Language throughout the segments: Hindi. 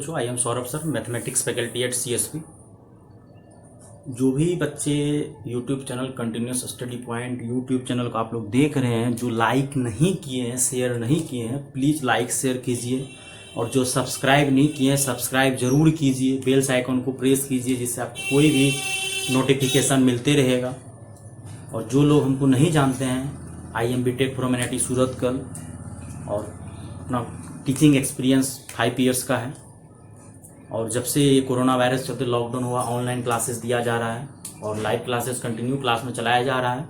बच्चों, I am Saurabh sir, mathematics faculty at CSP। जो भी बच्चे YouTube channel continuous study point YouTube channel को आप लोग देख रहे हैं, जो लाइक नहीं किए हैं, शेयर नहीं किए हैं, प्लीज़ लाइक शेयर कीजिए। और जो सब्सक्राइब नहीं किए हैं, सब्सक्राइब जरूर कीजिए, बेल्स आइकन को प्रेस कीजिए, जिससे आपको कोई भी नोटिफिकेशन मिलते रहेगा। और जो लोग हमको नहीं जानते हैं, I am BTech from NIT Surathkal और अपना टीचिंग एक्सपीरियंस 5 ईयर्स का है। और जब से ये कोरोना वायरस चलते लॉकडाउन हुआ, ऑनलाइन क्लासेस दिया जा रहा है और लाइव क्लासेस कंटिन्यू क्लास में चलाया जा रहा है।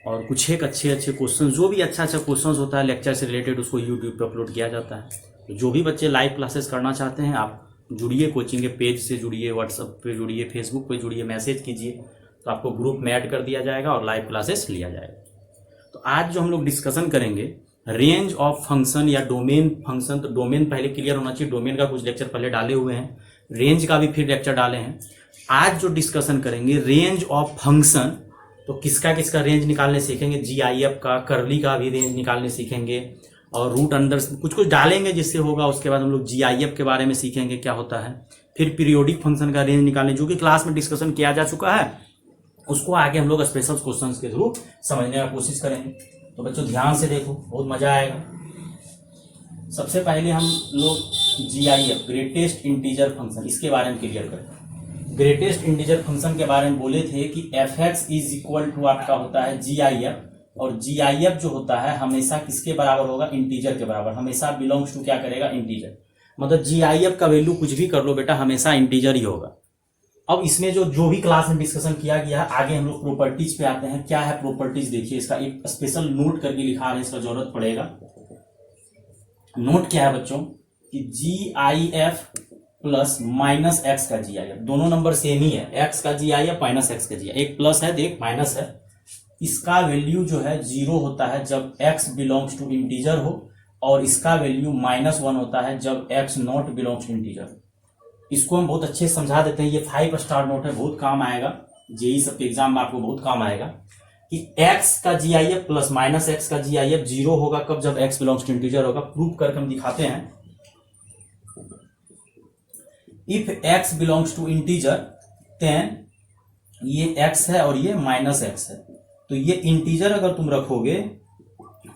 और कुछ एक अच्छे क्वेश्चन, जो भी अच्छा क्वेश्चन होता है लेक्चर से रिलेटेड, उसको यूट्यूब पे अपलोड किया जाता है। तो जो भी बच्चे लाइव क्लासेस करना चाहते हैं, आप जुड़िए, कोचिंग के पेज से जुड़िए, व्हाट्सएप पे जुड़िए, फेसबुक पे जुड़िए, मैसेज कीजिए, तो आपको ग्रुप में ऐड कर दिया जाएगा और लाइव क्लासेस लिया जाएगा। तो आज जो हम लोग डिस्कशन करेंगे, रेंज ऑफ फंक्शन या डोमेन फंक्शन। तो डोमेन पहले क्लियर होना चाहिए, डोमेन का कुछ लेक्चर पहले डाले हुए हैं, रेंज का भी फिर लेक्चर डाले हैं। आज जो डिस्कशन करेंगे रेंज ऑफ फंक्शन, तो किसका किसका रेंज निकालने सीखेंगे, GIF का, कर्ली का भी रेंज निकालने सीखेंगे और रूट अंडर कुछ डालेंगे जिससे होगा। उसके बाद हम लोग GIF के बारे में सीखेंगे क्या होता है। फिर पीरियोडिक फंक्शन का रेंज निकालने, जो कि क्लास में डिस्कशन किया जा चुका है, उसको आगे हम लोग स्पेशल क्वेश्चंस के थ्रू समझने का कोशिश करेंगे। तो बच्चों ध्यान से देखो, बहुत मजा आएगा। सबसे पहले हम लोग GIF, ग्रेटेस्ट इंटीजर फंक्शन, इसके बारे में क्लियर करें। ग्रेटेस्ट इंटीजर फंक्शन के बारे में बोले थे कि fx इज इक्वल टू आपका होता है GIF, और GIF जो होता है हमेशा किसके बराबर होगा, इंटीजर के बराबर, हमेशा बिलोंग्स टू क्या करेगा, इंटीजर। मतलब GIF का वैल्यू कुछ भी कर लो बेटा, हमेशा इंटीजर ही होगा। अब इसमें जो भी क्लास में डिस्कशन किया गया है, आगे हम लोग प्रॉपर्टीज पे आते हैं। क्या है प्रॉपर्टीज, देखिए इसका एक स्पेशल नोट करके लिखा है, इसका जरूरत पड़ेगा। नोट क्या है बच्चों कि GIF प्लस माइनस एक्स का GIF, दोनों नंबर सेम ही है, एक्स का GIF माइनस एक्स का GIF, एक प्लस है देख माइनस है। इसका वैल्यू जो है 0 होता है जब x बिलोंग्स टू इंटीजर हो, और इसका वैल्यू -1 होता है जब x not belongs to integer. इसको हम बहुत अच्छे से समझा देते हैं, ये 5 स्टार नोट है, बहुत काम आएगा, जेई सबके एग्जाम में आपको बहुत काम आएगा। कि x का GIF प्लस माइनस एक्स का GIF 0 होगा कब, जब x बिलोंग्स टू इंटीजर होगा। प्रूफ करके हम दिखाते हैं। If x belongs to integer then ये x है और ये माइनस एक्स है, तो ये इंटीजर अगर तुम रखोगे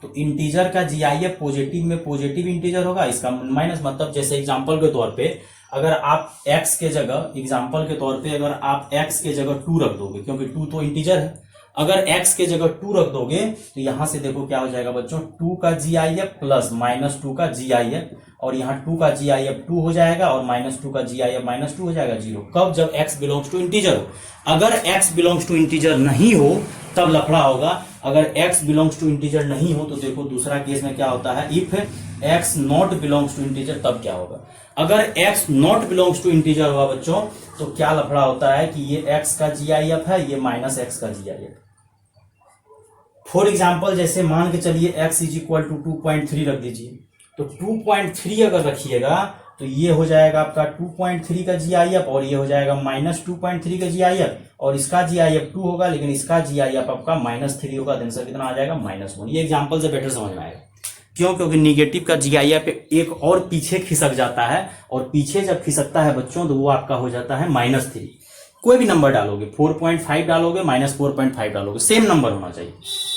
तो इंटीजर का GIF पॉजिटिव में पॉजिटिव इंटीजर होगा, इसका माइनस। मतलब जैसे एग्जांपल के तौर पे अगर आप x के जगह, एग्जांपल के तौर पे अगर आप x के जगह 2 रख दोगे, क्योंकि 2 तो इंटीजर है, अगर x के जगह 2 रख दोगे तो यहां से देखो क्या हो जाएगा बच्चों, 2 का GIF प्लस -2 का GIF, और यहाँ 2 का GIF 2 हो जाएगा और -2 का GIF -2 हो जाएगा 0। कब, जब x बिलोंग्स टू इंटीजर हो। अगर x बिलोंग्स टू इंटीजर नहीं हो तब लफड़ा होगा। अगर x बिलोंग्स टू इंटीजर नहीं हो तो देखो दूसरा केस में क्या होता है, if x not belongs to integer, तब क्या होगा। अगर x not belongs to integer हुआ बच्चों, तो क्या लफड़ा होता है कि ये x का GIF है, ये माइनस एक्स का GIF। फॉर एग्जाम्पल जैसे मान के चलिए x इज इक्वल टू 2.3 रख दीजिए, तो 2.3 अगर रखिएगा तो ये हो जाएगा आपका 2.3 का GIF, और ये हो जाएगा -2.3 का GIF, और इसका GIF 2 होगा, लेकिन इसका GIF आपका -3 होगा। आंसर कितना आ जाएगा, -1। ये एग्जांपल से बेटर समझ में आएगा। क्यों, क्योंकि निगेटिव का GIF एक और पीछे खिसक जाता है, और पीछे जब खिसकता है बच्चों तो वो आपका हो जाता है -3। कोई भी नंबर डालोगे, 4.5 डालोगे, -4.5 डालोगे, सेम नंबर होना चाहिए।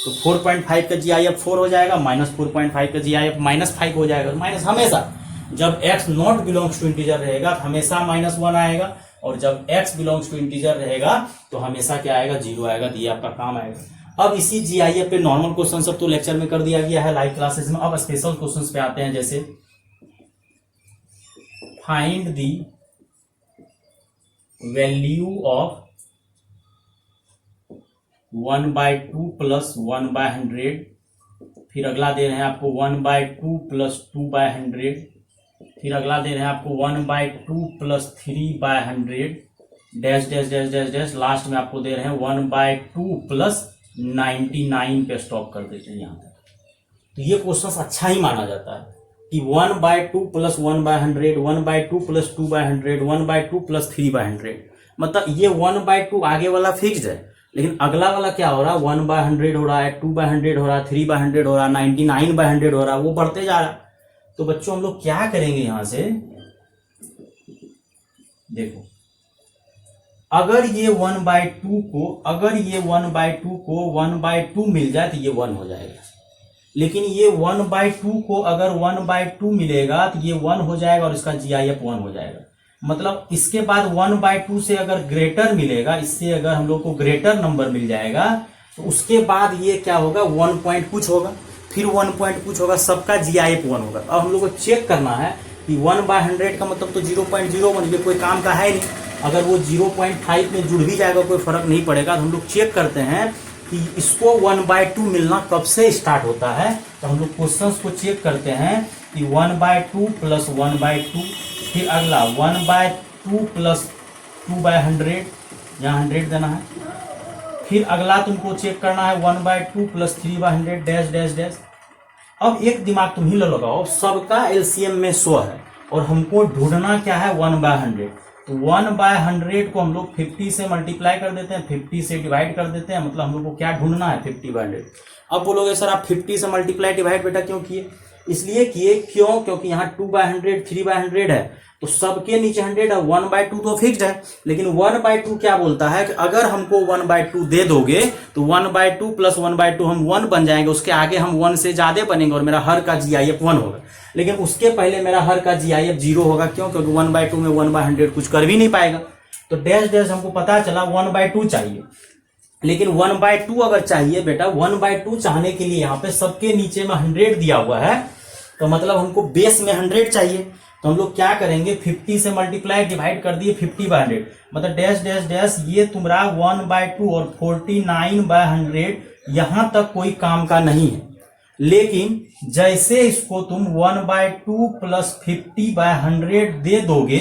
तो 4.5 का GIF 4 हो जाएगा, -4.5 का GIF -5 हो जाएगा। माइनस हमेशा जब x not belongs to integer रहेगा तो हमेशा -1 आएगा, और जब x बिलोंग्स टू इंटीजर रहेगा तो हमेशा क्या आएगा, 0 आएगा। तो ये आपका काम आएगा। अब इसी GIF पे नॉर्मल क्वेश्चन सब तो लेक्चर में कर दिया गया है लाइव क्लासेस में। अब स्पेशल क्वेश्चंस पे आते हैं, जैसे find the value of 1/2 plus 1/100, फिर अगला दे रहे हैं आपको 1/2 प्लस 2/100, फिर अगला दे रहे हैं आपको 1/2 plus 3/100, dash dash dash dash dash, last में आपको दे रहे हैं 1/2 प्लस 99 पे स्टॉप कर देते हैं यहाँ तक। तो ये क्वेश्चन अच्छा ही माना जाता है कि 1/2 प्लस 1/100, 1/2 प्लस 2/100, 1/2 प्लस 3/100, मतलब ये 1/2 आगे वाला फिक्स्ड है, लेकिन अगला वाला क्या हो रहा है, 1/100 हो रहा है, 2/100 हो रहा है, 3/100 हो रहा है, 99/100 हो रहा है, वो बढ़ते जा रहा है। तो बच्चों हम लोग क्या करेंगे यहां से, देखो अगर ये 1/2 को, अगर ये 1/2 को 1/2 मिल जाए तो ये 1 हो जाएगा, लेकिन ये 1/2 को अगर 1/2 मिलेगा तो ये 1 हो जाएगा और इसका GIF 1 हो जाएगा। मतलब इसके बाद 1/2 से अगर ग्रेटर मिलेगा, इससे अगर हम लोग को ग्रेटर नंबर मिल जाएगा तो उसके बाद ये क्या होगा, 1 पॉइंट कुछ होगा, फिर 1 पॉइंट कुछ होगा, सबका GIF 1 होगा। अब हम लोग को चेक करना है कि 1/100 का मतलब तो 0.01, ये कोई काम का है नहीं। अगर वो 0.5 में जुड़ भी जाएगा कोई फर्क नहीं पड़ेगा। तो हम लोग चेक करते हैं कि इसको 1/2 मिलना कब से स्टार्ट होता है। तो हम लोग क्वेश्चंस को चेक करते हैं कि 1/2 प्लस 1/2, फिर अगला 1/2 प्लस 2/100, यहाँ 100 देना है। फिर अगला तुमको चेक करना है 1/2 प्लस 3/100 डैश डैश डैश। अब एक दिमाग तुम ही लगाओ, सबका एलसीएम में 100 है और हमको ढूंढना क्या है, 1/100। तो 1/100 को हम लोग 50 से मल्टीप्लाई कर देते हैं, 50 से डिवाइड कर देते हैं, मतलब हम लोग को क्या ढूंढना है, 50/100। अब बोलोगे सर आप 50 से मल्टीप्लाई डिवाइड बेटा क्यों किए, इसलिए किए क्यों, क्योंकि यहाँ 2/100 3/100 है तो सबके नीचे 100 है, 1/2 तो फिक्स्ड है। लेकिन 1/2 क्या बोलता है कि अगर हमको 1/2 दे दोगे तो 1/2 प्लस 1/2 हम 1 बन जाएंगे, उसके आगे हम 1 से ज्यादा बनेंगे और मेरा हर का GIF 1 होगा। लेकिन उसके पहले मेरा हर का GIF 0 होगा, क्यों, क्योंकि 1/2 में 1/100 कुछ कर भी नहीं पाएगा। तो डैश डैश हमको पता चला 1/2 चाहिए। लेकिन 1/2 अगर चाहिए बेटा, 1/2 चाहने के लिए यहाँ पे सबके नीचे में 100 दिया हुआ है, तो मतलब हमको बेस में 100 चाहिए। तो हम लोग क्या करेंगे, 50 से मल्टीप्लाई डिवाइड कर दिए 50/100, मतलब डैश डैश डैश ये तुम्हारा 1/2 और 49/100 यहां तक कोई काम का नहीं है। लेकिन जैसे इसको तुम 1/2 प्लस 50/100 दे दोगे,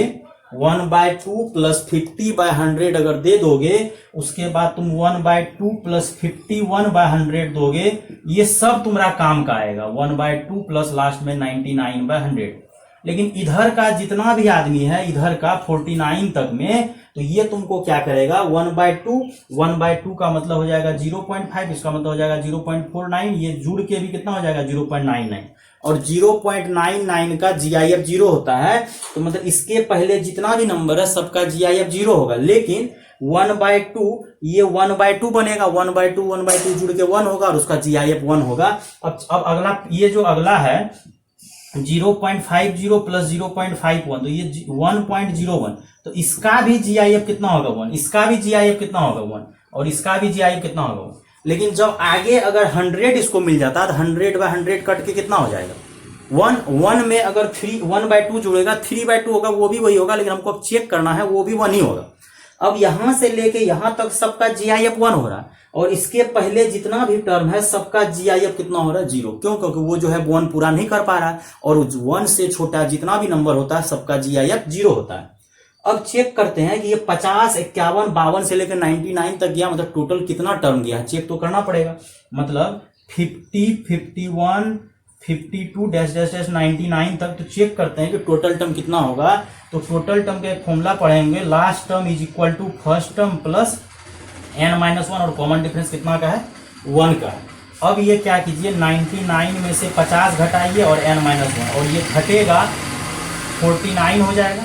1/2 प्लस 50/100 अगर दे दोगे, उसके बाद तुम 1/2 प्लस 51/100 दोगे, ये सब तुम्हारा काम का आएगा। 1/2 प्लस लास्ट में 99/100। लेकिन इधर का जितना भी आदमी है, इधर का 49 तक में, तो ये तुमको क्या करेगा, 1/2 का मतलब हो जाएगा 0.5, इसका मतलब हो जाएगा 0.49, ये जुड़ के भी कितना हो जाएगा 0.99, और 0.99 का GIF 0 होता है। तो मतलब इसके पहले जितना भी नंबर है सबका GIF 0 होगा। लेकिन 1/2 ये 1/2 बनेगा, 1/2 जुड़ के 1 होगा और उसका GIF 1 होगा। अब अगला, ये जो अगला है 0.50 प्लस 0.51, तो ये 1.01, तो इसका भी GIF कितना होगा 1, इसका भी GIF कितना होगा 1, और इसका भी GIF कितना होगा 1। लेकिन जब आगे अगर 100 इसको मिल जाता है तो 100/100 कट के कितना हो जाएगा 1 में अगर 1/2 जुड़ेगा 3/2 होगा, वो भी वही होगा। लेकिन हमको अब चेक करना है वो भी 1 ही होगा। अब यहां से लेके यहां तक सबका GIF 1 हो रहा है, और इसके पहले जितना भी टर्म है सबका GIF कितना हो रहा है 0, क्यों, क्योंकि वो जो है 1 पूरा नहीं कर पा रहा है, और 1 से छोटा जितना भी नंबर होता है सबका GIF 0 होता है। अब चेक करते हैं कि ये 50, 51, 52 से लेकर 99 तक गया, मतलब टोटल कितना टर्म गया है, चेक तो करना पड़ेगा। मतलब 50, 51, 52 डैश डैश डैश 99 तक, तो चेक करते हैं कि टोटल टर्म कितना होगा। तो टोटल टर्म का एक फॉर्मूला पढ़ेंगे, last term is equal to first term plus n-1, और कॉमन डिफरेंस कितना का है 1 का है। अब ये क्या कीजिए, 99 में से 50 घटाइए और n-1, और ये घटेगा 49 हो जाएगा।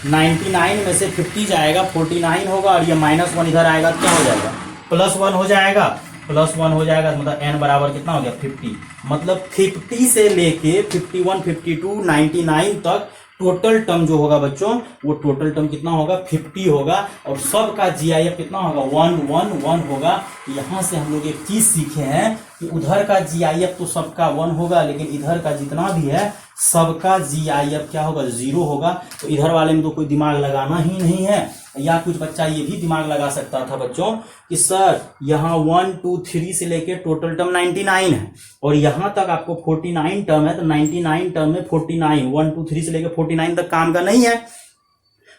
99 में से 50 जाएगा, 49 होगा, और ये -1 इधर आएगा, क्या हो जाएगा +1 हो जाएगा, +1 हो जाएगा। मतलब n बराबर कितना हो गया 50। मतलब 50 से लेके 51, 52, 99 तक टोटल टर्म जो होगा बच्चों, वो टोटल टर्म कितना होगा 50 होगा, और सबका GIF कितना होगा 1, 1, 1 होगा। यहां से हम लोग एक चीज सीखे हैं कि उधर का GIF तो सबका 1 होगा, लेकिन इधर का जितना भी है सबका GIF क्या होगा 0 होगा। तो इधर वाले में तो कोई दिमाग लगाना ही नहीं है। या कुछ बच्चा ये भी दिमाग लगा सकता था बच्चों कि सर यहाँ 1, 2, 3 से लेके टोटल टर्म 99 है, और यहां तक आपको 49 टर्म है, तो 99 टर्म में 49, 1, 2, 3 से लेके 49 तक काम का नहीं है,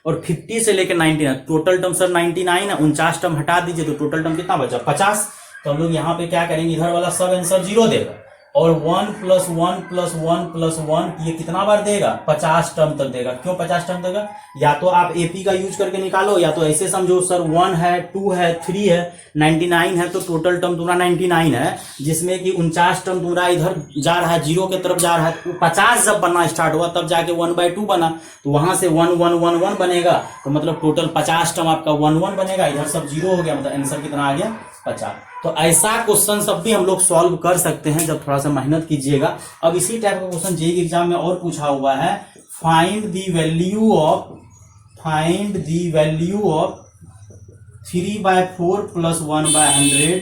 और 50 से लेके 99 टोटल टर्म सर 99 है, 49 टर्म हटा दीजिए तो टोटल टर्म कितना बचा 50। तो हम लोग यहाँ पे क्या करेंगे, इधर वाला सब आंसर 0 देगा, और 1+1+1+1 ये कितना बार देगा? 50 टर्म तक देगा। क्यों 50 टर्म देगा? या तो आप एपी का यूज करके निकालो, या तो ऐसे समझो सर 1 है, 2 है, 3 है, 99 है, तो टोटल टर्म तुम्हारा 99 है, जिसमें कि 49 टर्म तुम्हारा इधर जा रहा है, 0 की तरफ जा रहा है। तो 50 जब बनना स्टार्ट हुआ तब जाके 1/2 बना, तो वहां से 1 1 1 1 बनेगा, तो मतलब टोटल 50 टर्म आपका 1 1 बनेगा, इधर सब 0 हो गया, मतलब आंसर कितना आ गया? 50। तो ऐसा क्वेश्चन सब भी हम लोग सॉल्व कर सकते हैं जब थोड़ा सा मेहनत कीजिएगा। अब इसी टाइप का क्वेश्चन जेईई एग्जाम में और पूछा हुआ है, find the value of 3/4 + 1/100,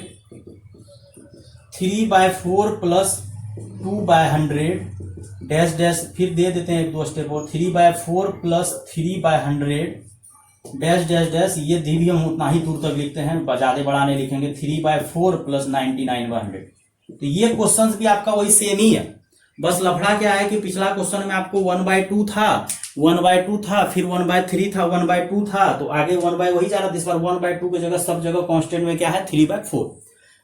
3/4 + 2/100 dash dash, फिर दे देते हैं एक दो स्टेप और, 3/4 + 3/100 डैश डैश डैश, ये भी हम उतना ही दूर तक लिखते हैं, ज्यादा बड़ा नहीं लिखेंगे, 3/4 + 99/100। तो ये क्वेश्चन भी आपका वही सेम ही है, बस लफड़ा क्या है कि पिछला क्वेश्चन में आपको 1/2 था, 1/2 था, फिर 1/3 था, 1/2 था, तो आगे 1 वही जा रहा था। इस बार 1/2 की जगह सब जगह कांस्टेंट में क्या है? 3/4।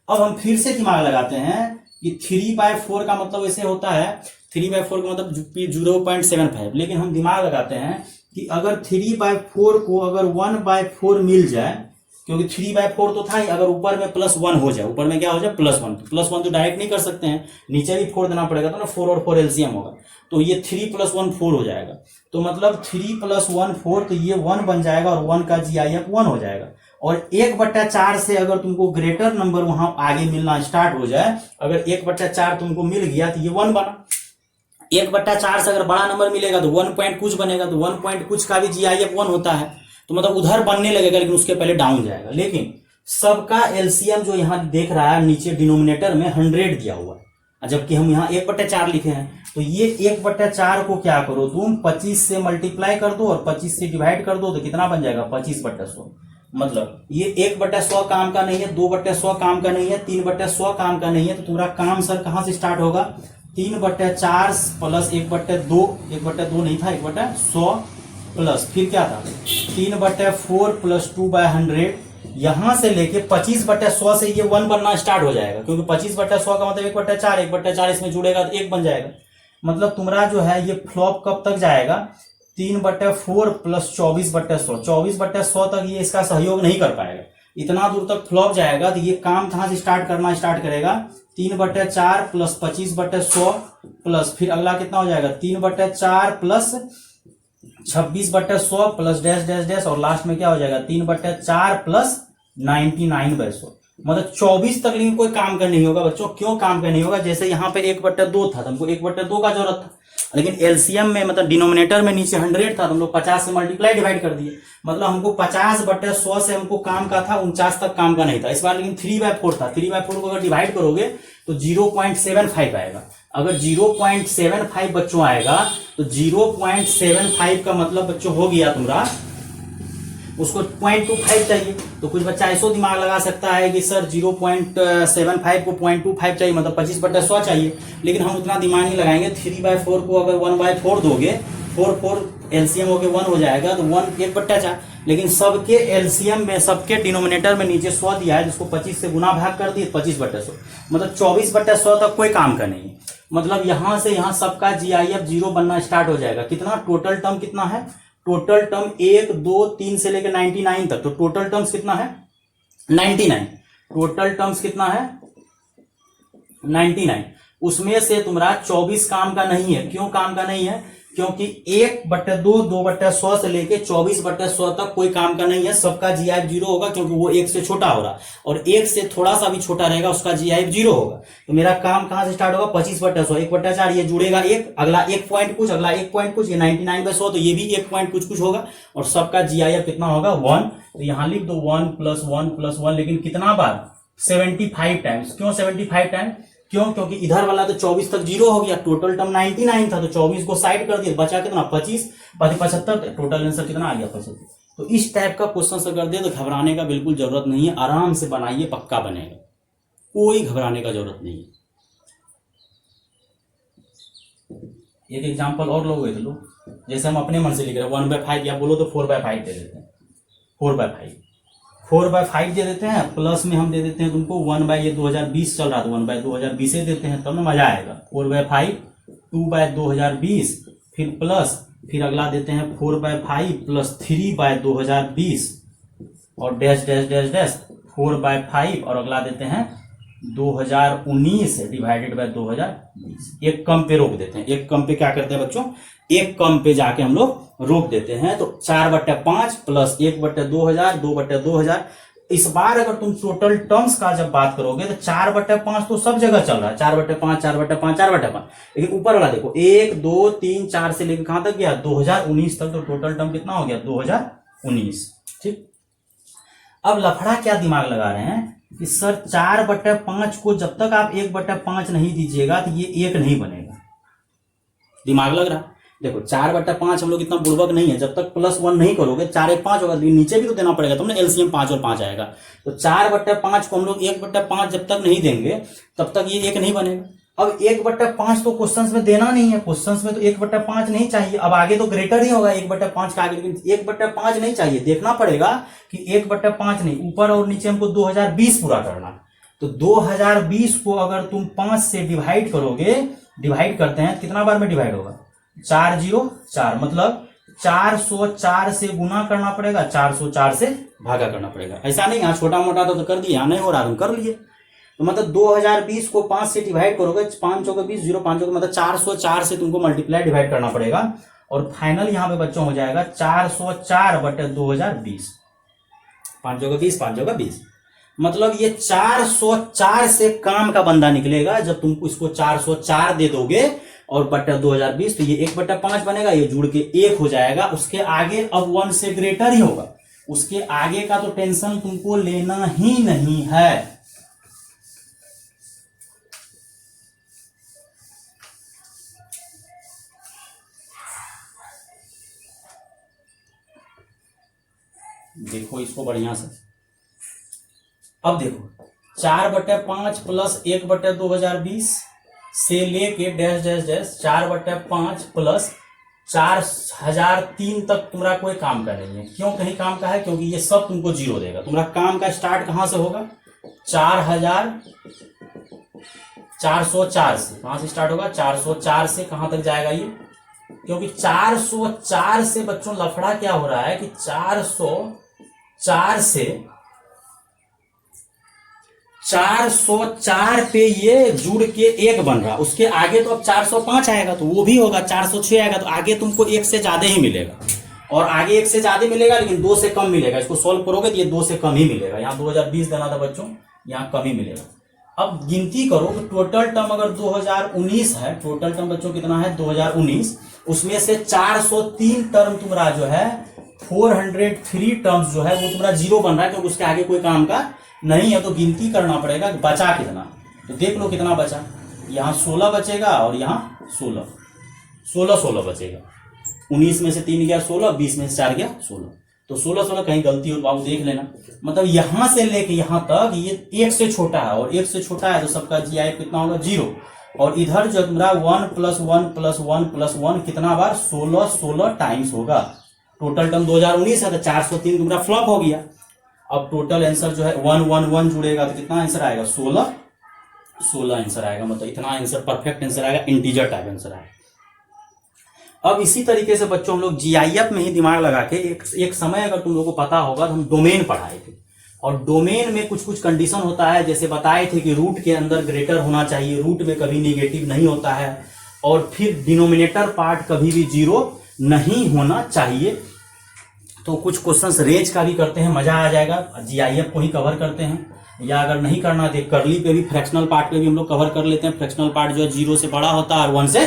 अब हम फिर से दिमाग लगाते हैं कि 3/4 का मतलब ऐसे होता है, 3/4 का मतलब 0.75, लेकिन हम दिमाग लगाते हैं कि अगर 3/4 को अगर 1/4 मिल जाए, क्योंकि 3/4 तो था ही, अगर ऊपर में +1 हो जाए, ऊपर में क्या हो जाए? +1, तो +1 तो डायरेक्ट नहीं कर सकते हैं, नीचे भी 4 देना पड़ेगा, तो ना 4 और 4 एलसीएम होगा, तो ये 3 + 1 4 हो जाएगा, तो मतलब 3 + 1 4, तो ये 1 बन जाएगा और 1 का GIF 1 हो जाएगा। और 1/4 से अगर तुमको ग्रेटर नंबर वहां आगे मिलना स्टार्ट हो जाए, अगर 1/4 तुमको मिल गया तो ये 1 बना। 1/4 से अगर बड़ा नंबर मिलेगा तो 1 पॉइंट कुछ बनेगा, तो 1 पॉइंट कुछ का भी GIF 1 होता है, तो मतलब उधर बनने लगेगा, लेकिन उसके पहले डाउन जाएगा। लेकिन सबका एलसीएम जो यहां देख रहा है नीचे डिनोमिनेटर में 100 दिया हुआ है, जबकि हम यहाँ 1/4 लिखे हैं, तो ये 1/4 को क्या करो तुम 25 से मल्टीप्लाई कर दो और 25 से डिवाइड कर दो, तो कितना बन जाएगा? 25/100। मतलब ये 1/100 काम का नहीं है, 2/100 काम का नहीं है, 3/100 काम का नहीं है, तो पूरा काम सर कहां से स्टार्ट होगा? 3/4 + 1/2, 1/2 नहीं था, 1/100 प्लस फिर क्या था? 3/4 + 2/100, यहां से लेके 25/100 से ये 1 बनना स्टार्ट हो जाएगा, क्योंकि 25/100 का मतलब 1/4, 1/4 इसमें जुड़ेगा तो 1 बन जाएगा। मतलब तुम्हारा जो है ये फ्लॉप कब तक जाएगा? 3/4 + 24/100, 24/100 तक ये इसका सहयोग नहीं कर पाएगा, इतना दूर तक फ्लॉप जाएगा। तो ये काम कहां से स्टार्ट करना स्टार्ट करेगा? 3/4 + 25/100 प्लस फिर अगला कितना हो जाएगा? 3/4 + 26/100 प्लस डैश डैश डैश, और लास्ट में क्या हो जाएगा? 3/4 + 99/100, मतलब 24 तक। लेकिन कोई काम का नहीं होगा बच्चों। क्यों काम का नहीं होगा? जैसे यहाँ पे 1/2 था, तुमको 1/2 का जरूरत था, लेकिन एलसीएम में मतलब डिनोमिनेटर में नीचे 100 था, तुम लोग 50 से मल्टीप्लाई डिवाइड कर दिए, मतलब हमको 50/100 से हमको काम का था, 49 तक काम का नहीं था इस बार। लेकिन 3/4 था, 3/4 को अगर डिवाइड करोगे तो 0.75 आएगा। अगर 0.75 बच्चों आएगा तो 0.75 का मतलब बच्चों हो गया तुम्हारा, उसको 0.25 चाहिए। तो कुछ बच्चा ऐसा दिमाग लगा सकता है कि सर 0.75 को 0.25 चाहिए, मतलब 25/100 चाहिए, लेकिन हम उतना दिमाग नहीं लगाएंगे। 3/4 को अगर 1/4 दोगे, 4 एलसीएम होके 1 हो जाएगा, तो 1 1/4, लेकिन सबके एलसीएम में सबके डिनोमिनेटर में नीचे 100 दिया है, जिसको 25 से गुना भाग कर दिए, 25/100, मतलब 24/100 तक कोई काम का नहीं है। मतलब यहां से यहां सबका GIF 0 बनना स्टार्ट हो जाएगा। कितना टोटल टर्म कितना है? टोटल टर्म 1 2 3 से लेकर 99 तक, तो टोटल टर्म्स कितना है? 99। टोटल टर्म्स कितना है? 99। उसमें से तुम्हारा 24 काम का नहीं है। क्यों काम का नहीं है? क्योंकि 1/2 2/100 से लेके 24/100 तक कोई काम का नहीं है, सबका GIF 0 होगा, क्योंकि वो 1 से छोटा हो रहा, और 1 से थोड़ा सा भी छोटा रहेगा उसका GIF 0 होगा। तो मेरा काम कहां से स्टार्ट होगा? 25/100, 1/4, ये जुड़ेगा 1, अगला 1 पॉइंट कुछ, अगला 1 पॉइंट कुछ, ये 99/100, तो ये भी 1 पॉइंट कुछ कुछ होगा, और सबका GIF कितना होगा? 1। तो यहां लिख दो 1 + 1 + 1, लेकिन कितना बार? 75 टाइम्स। क्यों 75 टाइम्स? क्यों? क्योंकि इधर वाला तो 24 तक 0 हो गया, टोटल टर्म 99 था, तो 24 को साइड कर दिया, बचा कितना? 25, 75, टोटल आंसर कितना आ गया? 75। तो इस टाइप का क्वेश्चन अगर दे तो घबराने का बिल्कुल जरूरत नहीं है, आराम से बनाइए, पक्का बनेगा, कोई घबराने का जरूरत नहीं है। एक एग्जाम्पल और लोगे तो लो, जैसे हम अपने मन से लिख रहे हैं 1/5, या बोलो तो 4/5 दे देते हैं। 4/5 4/5 दे देते हैं, प्लस में हम दे देते हैं तुमको 1/, 2020 चल रहा था 1/2020 देते हैं, तब ना मजा आएगा। 4/5 2/2020, फिर प्लस, फिर अगला देते हैं 4/5 प्लस 3/2020 और डैश डैश डैश डैश 4/5 और अगला देते हैं 2019 डिवाइडेड बाय 2020। एक कम पे रोक देते हैं, एक कम पे क्या करते हैं बच्चों, एक कम पे जाके हम लोग रोक देते हैं। तो 4/5 प्लस 1/2000 2/2000। इस बार अगर तुम टोटल टर्म्स का जब बात करोगे तो 4/5 तो सब जगह चल रहा है, 4/5 4/5 4/5, लेकिन ऊपर वाला देखो 1 2 3 4 से लेकर कहां तक गया, 2019 तक। तो टोटल टर्म कितना हो गया, 2019। ठीक, अब लफड़ा क्या दिमाग लगा रहे हैं कि सर 4/5 को जब तक आप 1/5 नहीं दीजिएगा तो ये 1 नहीं बनेगा। दिमाग लग रहा, देखो 4/5 हम लोग इतना बुड़बक नहीं है, जब तक +1 नहीं करोगे 4 1 5 होगा, नीचे भी तो देना पड़ेगा, तुमने एलसीएम 5 और 5 आएगा। तो 4/5 को हम लोग 1/5 जब तक नहीं देंगे तब तक ये 1 नहीं बनेगा। अब 1/5 तो क्वेश्चंस में देना नहीं है, क्वेश्चंस में तो 1/5 नहीं चाहिए। अब आगे तो ग्रेटर ही होगा 1/5 का आगे, लेकिन 1/5 नहीं चाहिए। देखना पड़ेगा कि 1/5 नहीं, ऊपर और नीचे हमको 2020 पूरा करना। तो 2020 को अगर तुम 5 से डिवाइड करोगे, डिवाइड करते हैं कितना बार में डिवाइड होगा, 404, मतलब 404 से गुना करना पड़ेगा, 404 से भागा करना पड़ेगा। ऐसा नहीं यहाँ छोटा मोटा तो कर दिया, नहीं हो रहा तुम कर लिए। तो मतलब 2020 को 5 से डिवाइड करोगे, 5 चौके 20, 0 5 चौके मतलब 404 से तुमको मल्टीप्लाई डिवाइड करना पड़ेगा। और फाइनल यहाँ पे बच्चों हो जाएगा 404/2020, 5 चौके 20 5 चौके 20, मतलब ये 404 से काम का बंदा निकलेगा जब तुमको इसको 404 दे दोगे और बट्टा 2020, तो ये 1/5 बनेगा, ये जुड़ के 1 हो जाएगा। उसके आगे अब 1 से ग्रेटर ही होगा, उसके आगे का तो टेंशन तुमको लेना ही नहीं है। देखो इसको बढ़िया से, अब देखो 4/5 प्लस 1/2020 से लेके डैश डैश डैश 4/5 प्लस 4003 तक तुम्हारा कोई काम का नहीं है। क्यों कहीं काम का है, क्योंकि ये सब तुमको 0 देगा। तुम्हारा काम का स्टार्ट कहां से होगा, 4404 से। कहां से स्टार्ट होगा, 404 से कहां तक जाएगा ये, क्योंकि 404 से बच्चों लफड़ा क्या हो रहा है कि 404 पे ये जुड़ के 1 बन रहा, उसके आगे तो अब 405 आएगा तो वो भी होगा, 406 आएगा तो आगे तुमको 1 से ज्यादा ही मिलेगा, और आगे 1 से ज्यादा मिलेगा लेकिन 2 से कम मिलेगा। इसको सोल्व करोगे तो ये 2 से कम ही मिलेगा। यहाँ 2020 देना था बच्चों, यहाँ कम ही मिलेगा। अब गिनती करो कि टोटल टर्म अगर 2019 है, टोटल टर्म बच्चों कितना है 2019, उसमें से 403 टर्म तुम्हारा जो है 403 टर्म्स जो है वो तुम्हारा 0 बन रहा है, क्योंकि उसके आगे कोई काम का नहीं है। तो गिनती करना पड़ेगा कि बचा कितना, तो देख लो कितना बचा। यहाँ 16 बचेगा और यहाँ 16 बचेगा। 19 में से 3 गया 16, 20 में से 4 गया 16, तो 16 कहीं गलती हो बाबू देख लेना। मतलब यहां से लेके यहां तक ये 1 से छोटा है, और 1 से छोटा है तो सबका GIF कितना होगा 0। और इधर जो तुम्हारा 1 + 1 + 1 + 1 कितना बार, 16 टाइम्स होगा। टोटल टर्म 2019 है तो 403 तुम्हारा फ्लॉप हो गया। अब टोटल आंसर जो है 1 1 1 जुड़ेगा तो कितना आंसर आएगा, 16 आंसर आएगा। मतलब इतना आंसर परफेक्ट आंसर आएगा, इंटीजर टाइप आंसर आएगा। अब इसी तरीके से बच्चों हम लोग GIF में ही दिमाग लगा के एक समय अगर तुम लोगों को पता होगा तो हम डोमेन पढ़ाए थे, और डोमेन में कुछ कुछ कंडीशन होता है, जैसे बताए थे कि रूट के अंदर ग्रेटर होना चाहिए, रूट में कभी निगेटिव नहीं होता है, और फिर डिनोमिनेटर पार्ट कभी भी 0 नहीं होना चाहिए। तो कुछ क्वेश्चंस रेंज का भी करते हैं, मजा आ जाएगा। GIF को ही कवर करते हैं, या अगर नहीं करना तो करली पे भी, फ्रैक्शनल पार्ट पे भी हम लोग कवर कर लेते हैं। फ्रैक्शनल पार्ट जो है 0 से बड़ा होता है और 1 से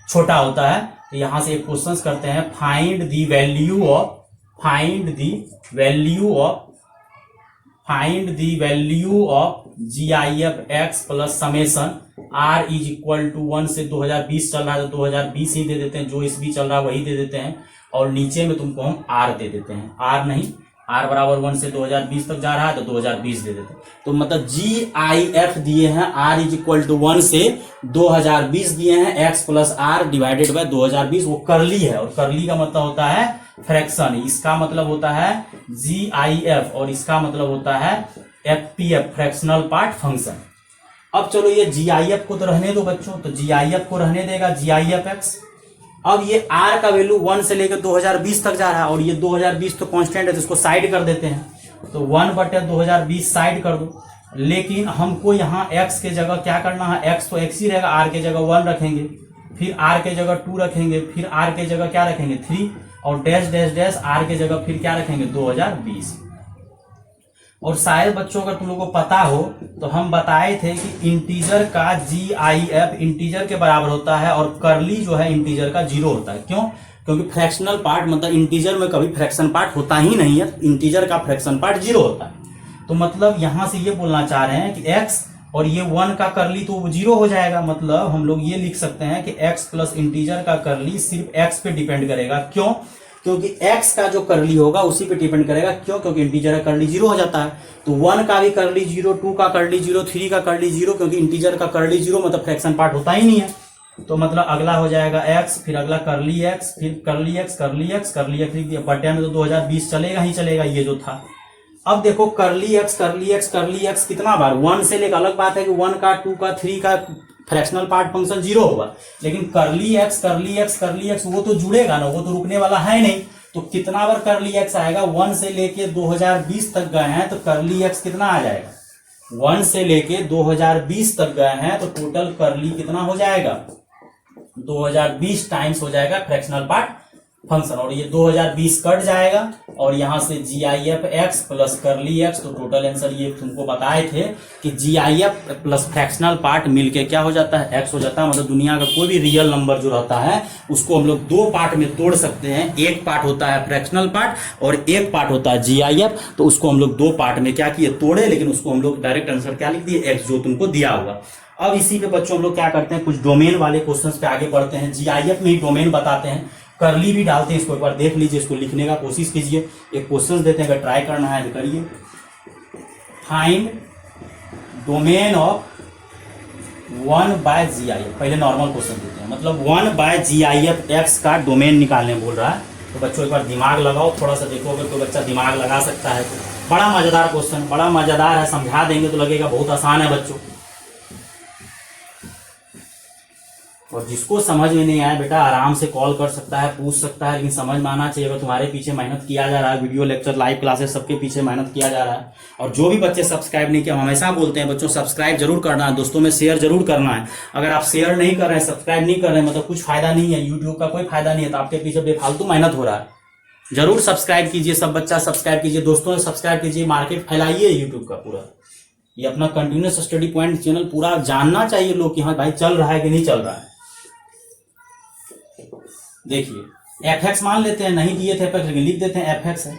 छोटा होता है। तो यहां से एक क्वेश्चंस करते हैं, find the value of GIF x plus summation r is equal to 1 से 2020 चल रहा है तो 2020 ही दे देते हैं, जो इसभी चल रहा है वही दे देते हैं, और नीचे में तुमको हम r दे देते हैं, r नहीं, r बराबर 1 से 2020 तक जा रहा है तो 2020 दे देते हैं। तो मतलब GIF दिए हैं r इज इक्वल टू 1 से 2020 दिए हैं, x plus r divided by 2020, वो करली है, और करली का मतलब होता है फ्रैक्शन, इसका मतलब होता है GIF और इसका मतलब होता है FPF, फ्रैक्शनल पार्ट फंक्शन। अब चलो ये GIF को तो रहने दो बच्चों, तो GIF को रहने देगा GIF(x). अब ये R का वैल्यू 1 से लेकर 2020 तक जा रहा है और ये 2020 तो कांस्टेंट है, तो इसको साइड कर देते हैं, तो 1/2020 साइड कर दो। लेकिन हमको यहाँ x के जगह क्या करना है, x तो x ही रहेगा, r के जगह 1 रखेंगे, फिर r के जगह 2 रखेंगे, फिर r के जगह क्या रखेंगे 3 और डैश डैश डैश r के जगह फिर क्या रखेंगे 2020। और शायद बच्चों अगर तुम लोगों को पता हो तो हम बताए थे कि इंटीजर का GIF इंटीजर के बराबर होता है और करली जो है इंटीजर का 0 होता है। क्यों? क्योंकि फ्रैक्शनल पार्ट मतलब इंटीजर में कभी फ्रैक्शन पार्ट होता ही नहीं है, इंटीजर का फ्रैक्शन पार्ट 0 होता है। तो मतलब यहां से ये बोलना चाह रहे हैं कि x और ये 1 का करली तो 0 हो जाएगा। मतलब हम लोग ये लिख सकते हैं कि x प्लस इंटीजर का करली सिर्फ x पे डिपेंड करेगा। क्यों? क्योंकि x का जो करली होगा उसी पे डिपेंड करेगा। क्यों? क्योंकि इंटीजर का करली 0 हो जाता है। तो 1 का भी करली 0, 2 का करली 0, 3 का करली 0, क्योंकि इंटीजर का करली 0 मतलब फ्रैक्शन पार्ट होता ही नहीं है। तो मतलब अगला हो जाएगा x, फिर अगला करली x, फिर करली x, करली x, करली x, बटे में तो 2020 चलेगा ही चलेगा ये जो था। अब देखो करली x, करली x, करली x कितना बार 1 से लेकर, अलग बात है कि 1 का 2 का 3 का फ्रैक्शनल पार्ट फंक्शन 0 होगा, लेकिन करली x, करली x, करली x वो तो जुड़ेगा ना, वो तो रुकने वाला है नहीं। तो कितना बार करली x आएगा, 1 से लेके 2020 तक गए हैं तो करली x कितना आ जाएगा, 1 से लेके 2020 तक गए हैं तो टोटल करली कितना हो जाएगा 2020 टाइम्स हो जाएगा फ्रैक्शनल पार्ट फंक्शन। और ये 2020 कट जाएगा और यहां से GIF(x) प्लस करली x, तो टोटल आंसर ये तुमको बताए थे कि GIF प्लस फ्रैक्शनल पार्ट मिलके क्या हो जाता है x हो जाता है। मतलब दुनिया का कोई भी रियल नंबर जो रहता है उसको हम लोग 2 पार्ट में तोड़ सकते हैं। एक पार्ट होता है फ्रैक्शनल पार्ट और एक पार्ट होता है GIF, तो उसको हम लोग 2 पार्ट में क्या किए तोड़े, लेकिन उसको हम लोग डायरेक्ट आंसर क्या लिख दिए x, जो तुमको दिया होगा। अब इसी पे बच्चों हम लोग क्या करते हैं, कुछ डोमेन वाले क्वेश्चंस पे आगे बढ़ते हैं। GIF में ही डोमेन बताते हैं, करली भी डालते हैं, इसको एक बार देख लीजिए, इसको लिखने का कोशिश कीजिए। एक क्वेश्चन देते हैं, अगर ट्राई करना है तो करिए। फाइंड डोमेन ऑफ 1/GIF, पहले नॉर्मल क्वेश्चन देते हैं, मतलब 1/GIF x का डोमेन निकालने बोल रहा है। तो बच्चों एक बार दिमाग लगाओ, थोड़ा सा देखोगे तो बच्चा दिमाग लगा सकता है। तो बड़ा मजेदार क्वेश्चन, बड़ा मजेदार है, समझा देंगे तो लगेगा बहुत आसान है बच्चों। और जिसको समझ में नहीं आया बेटा आराम से कॉल कर सकता है, पूछ सकता है, लेकिन समझ में आना चाहिए। अगर तुम्हारे पीछे मेहनत किया जा रहा है, वीडियो लेक्चर लाइव क्लासेस सबके पीछे मेहनत किया जा रहा है। और जो भी बच्चे सब्सक्राइब नहीं किया, हम हमेशा बोलते हैं बच्चों सब्सक्राइब जरूर करना है, दोस्तों में शेयर जरूर करना है। अगर आप शेयर नहीं कर रहे हैं, सब्सक्राइब नहीं कर रहे हैं, मतलब कुछ फायदा नहीं है, यूट्यूब का कोई फायदा नहीं है, तो आपके पीछे बेफालतू मेहनत हो रहा है। जरूर सब्सक्राइब कीजिए, सब बच्चा सब्सक्राइब कीजिए, दोस्तों से सब्सक्राइब कीजिए, मार्केट फैलाइए यूट्यूब का पूरा। ये अपना कंटिन्यूस स्टडी पॉइंट चैनल पूरा जानना चाहिए लोग कि हाँ भाई चल रहा है कि नहीं चल रहा है। देखिए fx मान लेते हैं, नहीं दिए थे fx, लिख देते हैं fx है।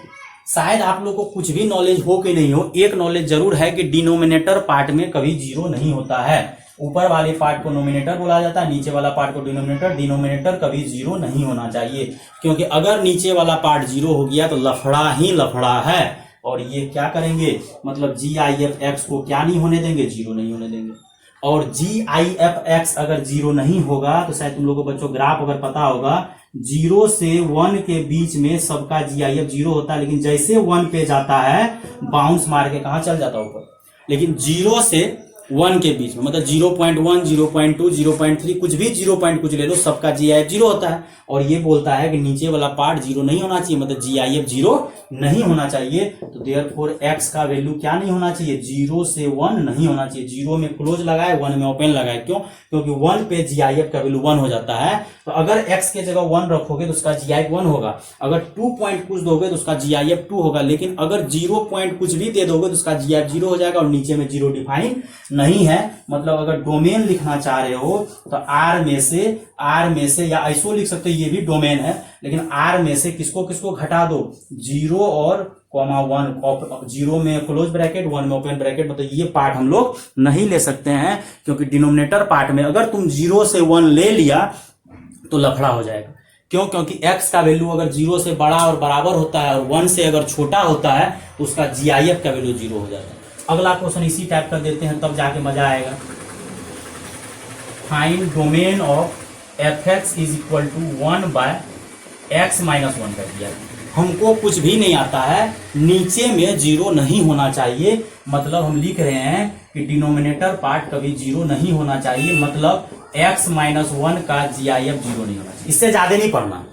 शायद आप लोग को कुछ भी नॉलेज हो कि नहीं हो, एक नॉलेज जरूर है कि डिनोमिनेटर पार्ट में कभी 0 नहीं होता है। ऊपर वाले पार्ट को नोमिनेटर बोला जाता है, नीचे वाला पार्ट को डिनोमिनेटर। डिनोमिनेटर कभी 0 नहीं होना चाहिए, क्योंकि अगर नीचे वाला पार्ट 0 हो गया तो लफड़ा ही लफड़ा है। और ये क्या करेंगे, मतलब GIF(x) को क्या नहीं होने देंगे, 0 नहीं होने देंगे। और GIF(x) अगर 0 नहीं होगा तो शायद तुम लोगों को बच्चों ग्राफ अगर पता होगा, 0 से 1 के बीच में सबका GIF 0 होता है, लेकिन जैसे 1 पे जाता है बाउंस मार के कहां चल जाता है ऊपर। लेकिन 0 से 1 के बीच में मतलब 0.1, 0.2, 0.3 कुछ भी 0 पॉइंट कुछ ले लो, सबका GIF 0 होता है। और ये बोलता है कि नीचे वाला पार्ट 0 नहीं होना चाहिए, मतलब GIF 0 नहीं होना चाहिए। तो देयरफॉर x का वैल्यू क्या नहीं होना चाहिए, 0 से 1 नहीं होना चाहिए। 0 में क्लोज लगाए, 1 में ओपन लगाए। क्यों? क्योंकि 1 पे GIF का वैल्यू 1 हो जाता है। तो अगर x के जगह 1 रखोगे तो उसका GIF 1 होगा, अगर 2 पॉइंट कुछ दोगे तो उसका GIF 2 होगा, लेकिन अगर 0 पॉइंट कुछ भी दे दोगे तो उसका GIF 0 हो जाएगा और नीचे में 0 डिफाइन नहीं है। मतलब अगर डोमेन लिखना चाह रहे हो तो R में से या ऐसो लिख सकते हो, ये भी डोमेन है, लेकिन R में से किसको किसको घटा दो, 0 और कॉमा 1, 0 में क्लोज ब्रैकेट, 1 में ओपन ब्रैकेट। मतलब ये पार्ट हम लोग नहीं ले सकते हैं, क्योंकि डिनोमिनेटर पार्ट में अगर तुम 0 से 1 ले लिया तो लफड़ा हो जाएगा। क्यों? क्योंकि x का वैल्यू अगर 0 से बड़ा और बराबर होता है और 1 से अगर छोटा होता है तो उसका GIF का वैल्यू 0 हो जाता है। अगला क्वेश्चन इसी टाइप का देते हैं, तब जाके मजा आएगा। Find domain of fx is equal to 1/, x minus one कर दिया। हमको कुछ भी नहीं आता है, नीचे में जीरो नहीं होना चाहिए, मतलब हम लिख रहे हैं कि डिनोमिनेटर पार्ट कभी जीरो नहीं होना चाहिए, मतलब x माइनस वन का GIF जीरो नहीं होना चाहिए। इससे ज्यादा नहीं पढ़ना,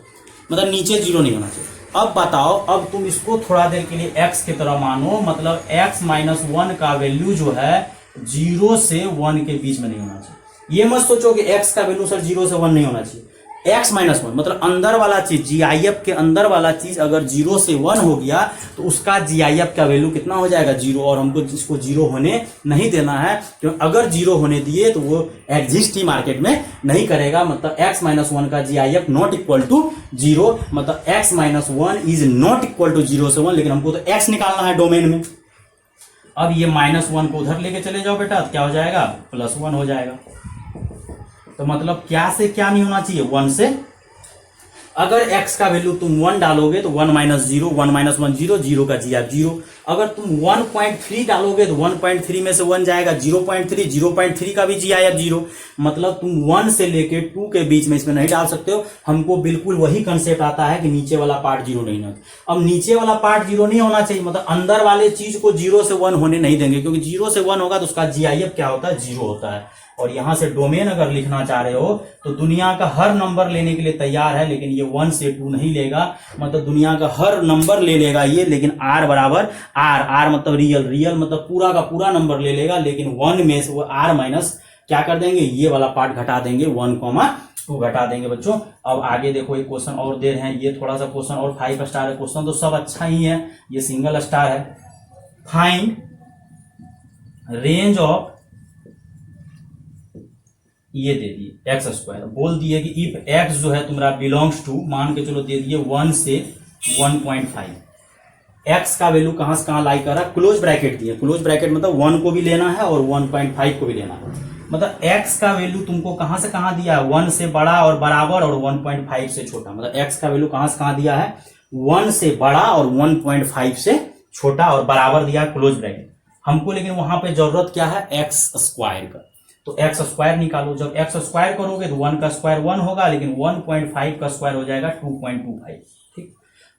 मतलब नीचे जीरो नहीं होना चाहिए। अब बताओ, अब तुम इसको थोड़ा देर के लिए x की तरह मानो, मतलब x माइनस वन का वैल्यू जो है जीरो से वन के बीच में नहीं होना चाहिए। ये मत सोचो कि x का वैल्यू सर जीरो से वन नहीं होना चाहिए। x माइनस वन मतलब अंदर वाला चीज, GIF के अंदर वाला चीज अगर जीरो से वन हो गया तो उसका GIF का वैल्यू कितना हो जाएगा, जीरो। और हमको इसको जीरो होने नहीं देना है, क्योंकि अगर जीरो होने दिए तो वो एग्जिस्ट ही मार्केट में नहीं करेगा। मतलब x माइनस वन का GIF not equal to zero, मतलब x minus one is not equal to zero से वन, लेकिन हमको तो x निकालना है डोमेन में। अब ये माइनस वन को उधर लेके चले जाओ बेटा, तो क्या हो जाएगा, प्लस वन हो जाएगा। तो मतलब क्या से क्या नहीं होना चाहिए, वन से। अगर x का वैल्यू तुम वन डालोगे तो one minus zero, one minus one zero, zero का GIF जीरो। अगर तुम 1.3 डालोगे तो 1.3 में से वन जाएगा 0.3, 0.3 का भी GIF जीरो। मतलब तुम 1 से लेके 2 के बीच में इसमें नहीं डाल सकते हो। हमको बिल्कुल वही कंसेप्ट आता है कि नीचे वाला पार्ट जीरो नहीं होना। अब नीचे वाला पार्ट जीरो नहीं होना चाहिए, मतलब अंदर वाले चीज को जीरो से वन होने नहीं देंगे, क्योंकि जीरो से वन होगा तो उसका GIF क्या होता है, जीरो होता है। और यहां से डोमेन अगर लिखना चाह रहे हो तो दुनिया का हर नंबर लेने के लिए तैयार है, लेकिन ये 1 से 2 नहीं लेगा, मतलब दुनिया का हर नंबर ले लेगा ये, लेकिन r बराबर r मतलब रियल, रियल मतलब पूरा का पूरा नंबर ले लेगा, लेकिन 1 में से वो r माइनस क्या कर देंगे, ये वाला पार्ट घटा देंगे, 1,2 घटा देंगे बच्चों। अब आगे देखो एक क्वेश्चन और दे रहे हैं, ये थोड़ा सा क्वेश्चन और 5 स्टार है। क्वेश्चन तो सब अच्छा ही है, ये सिंगल स्टार है। फाइंड रेंज ऑफ, ये दे दिए एक्स स्क्वायर, बोल दिए कि इफ एक्स जो है तुम्हारा बिलोंग्स टू, मान के चलो दे दिए 1 से 1.5। एक्स का वैल्यू कहां से कहां लाई कर रहा है, क्लोज ब्रैकेट दिए। क्लोज ब्रैकेट मतलब 1 को भी लेना है और 1.5 को भी लेना है। मतलब एक्स का वैल्यू तुमको कहां से कहां दिया है, 1 से बड़ा और बराबर और 1.5 से छोटा। मतलब एक्स का वैल्यू कहां से कहां दिया है, 1 से बड़ा और 1.5 से छोटा और बराबर दिया क्लोज ब्रैकेट। हमको लेकिन वहां पे जरूरत क्या है, एक्स स्क्वायर का। तो एक्स स्क्वायर निकालो। जब एक्स स्क्वायर करोगे तो 1 का स्क्वायर 1 होगा, लेकिन 1.5 का स्क्वायर हो जाएगा 2.25। ठीक,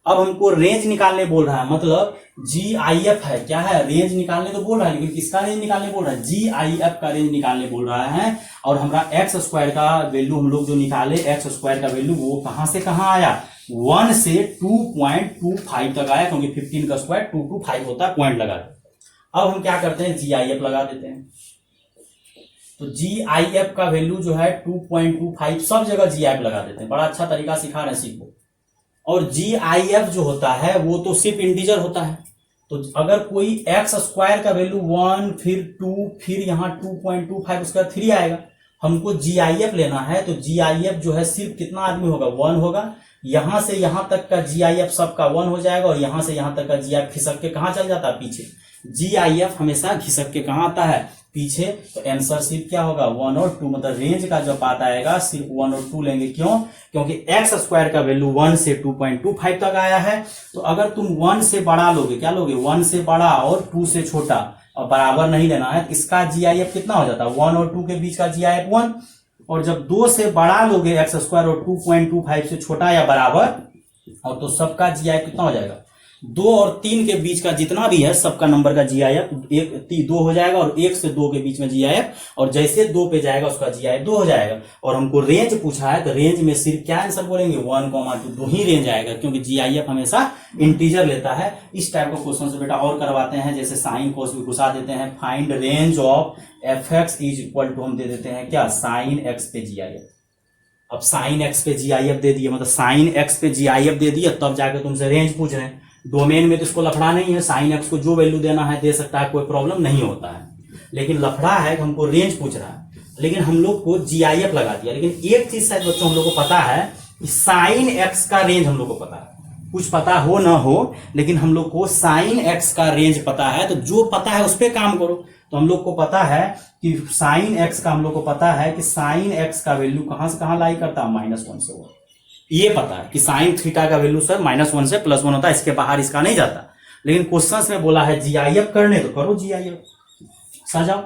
अब हमको रेंज निकालने बोल रहा है, मतलब GIF है, क्या है, रेंज निकालने तो बोल रहा है, लेकिन किसका रेंज निकालने बोल रहा है, GIF का रेंज निकालने बोल रहा है। और हमारा एक्स स्क्वायर का वैल्यू हम लोग जो निकाले, एक्स स्क्वायर का वैल्यू वो कहां से कहां आया, 1 से 2.25 तक आया, क्योंकि 15 का स्क्वायर 225 होता है, पॉइंट लगा। अब हम क्या करते हैं, GIF लगा देते हैं। तो GIF का वैल्यू जो है 2.25, सब जगह GIF लगा देते हैं। बड़ा अच्छा तरीका सिखा रहे हैं, सीखो। और GIF जो होता है वो तो सिर्फ इंटीजर होता है। तो अगर कोई एक्स स्क्वायर का वैल्यू 1, फिर 2, फिर यहाँ 2.25, उसका 3 आएगा। हमको GIF लेना है, तो GIF जो है सिर्फ कितना आदमी होगा, 1 होगा। यहां से यहां तक का GIF सबका 1 हो जाएगा, और यहां से यहां तक का GIF खिसक के कहां चल जाता है, पीछे। GIF हमेशा घिसक के कहां आता है, पीछे। तो आंसर सिर्फ क्या होगा, 1 और 2, मतलब रेंज का जो पार्ट आएगा सिर्फ 1 और 2 लेंगे। क्यों, क्योंकि एक्स स्क्वायर का वैल्यू 1 से 2.25 तक आया है। तो अगर तुम 1 से बड़ा लोगे, क्या लोगे, 1 से बड़ा और 2 से छोटा, और बराबर नहीं लेना है, इसका GIF कितना हो जाता है, 1 और 2 के बीच का GIF 1। और जब 2 से बड़ा लोगे एक्स स्क्वायर और 2.25 से छोटा या बराबर, और तो सबका GIF कितना हो जाएगा, 2 और 3 के बीच का जितना भी है सबका नंबर का GIF 2 हो जाएगा, और 1 से 2 के बीच में GIF, और जैसे 2 पे जाएगा उसका GIF 2 हो जाएगा। और हमको रेंज पूछा है, तो रेंज में सिर्फ क्या आंसर बोलेंगे, 1,2 2 ही रेंज आएगा, क्योंकि GIF हमेशा इंटीजर लेता है। इस टाइप का क्वेश्चन से बेटा और करवाते हैं, जैसे साइन कोस भी घुसा देते हैं। Find range of fx is equal to, हम दे देते हैं क्या, साइन x पे GIF। अब साइन x पे GIF दे दिए, मतलब साइन x पे GIF दे दिए, तब जाके तुमसे रेंज पूछ रहे हैं। डोमेन में तो इसको लफड़ा नहीं है, साइन एक्स को जो वैल्यू देना है दे सकता है, कोई प्रॉब्लम नहीं होता है। लेकिन लफड़ा है कि हमको रेंज पूछ रहा है, लेकिन हम लोग को GIF लगा दिया। लेकिन एक चीज शायद बच्चों हम लोग को पता है कि साइन एक्स का रेंज हम लोग को पता है। कुछ पता हो ना हो, लेकिन हम लोग को साइन एक्स का रेंज पता है। तो जो पता है उस पर काम करो। तो हम लोग को पता है कि साइन एक्स का, हम लोग को पता है कि साइन एक्स का वैल्यू कहां से कहां लाई करता है, -1 से 1। ये पता है कि साइन थीटा का वैल्यू सर -1 से +1 होता है, इसके बाहर इसका नहीं जाता। लेकिन क्वेश्चंस में बोला है GIF करने, तो करो GIF, सजाओ।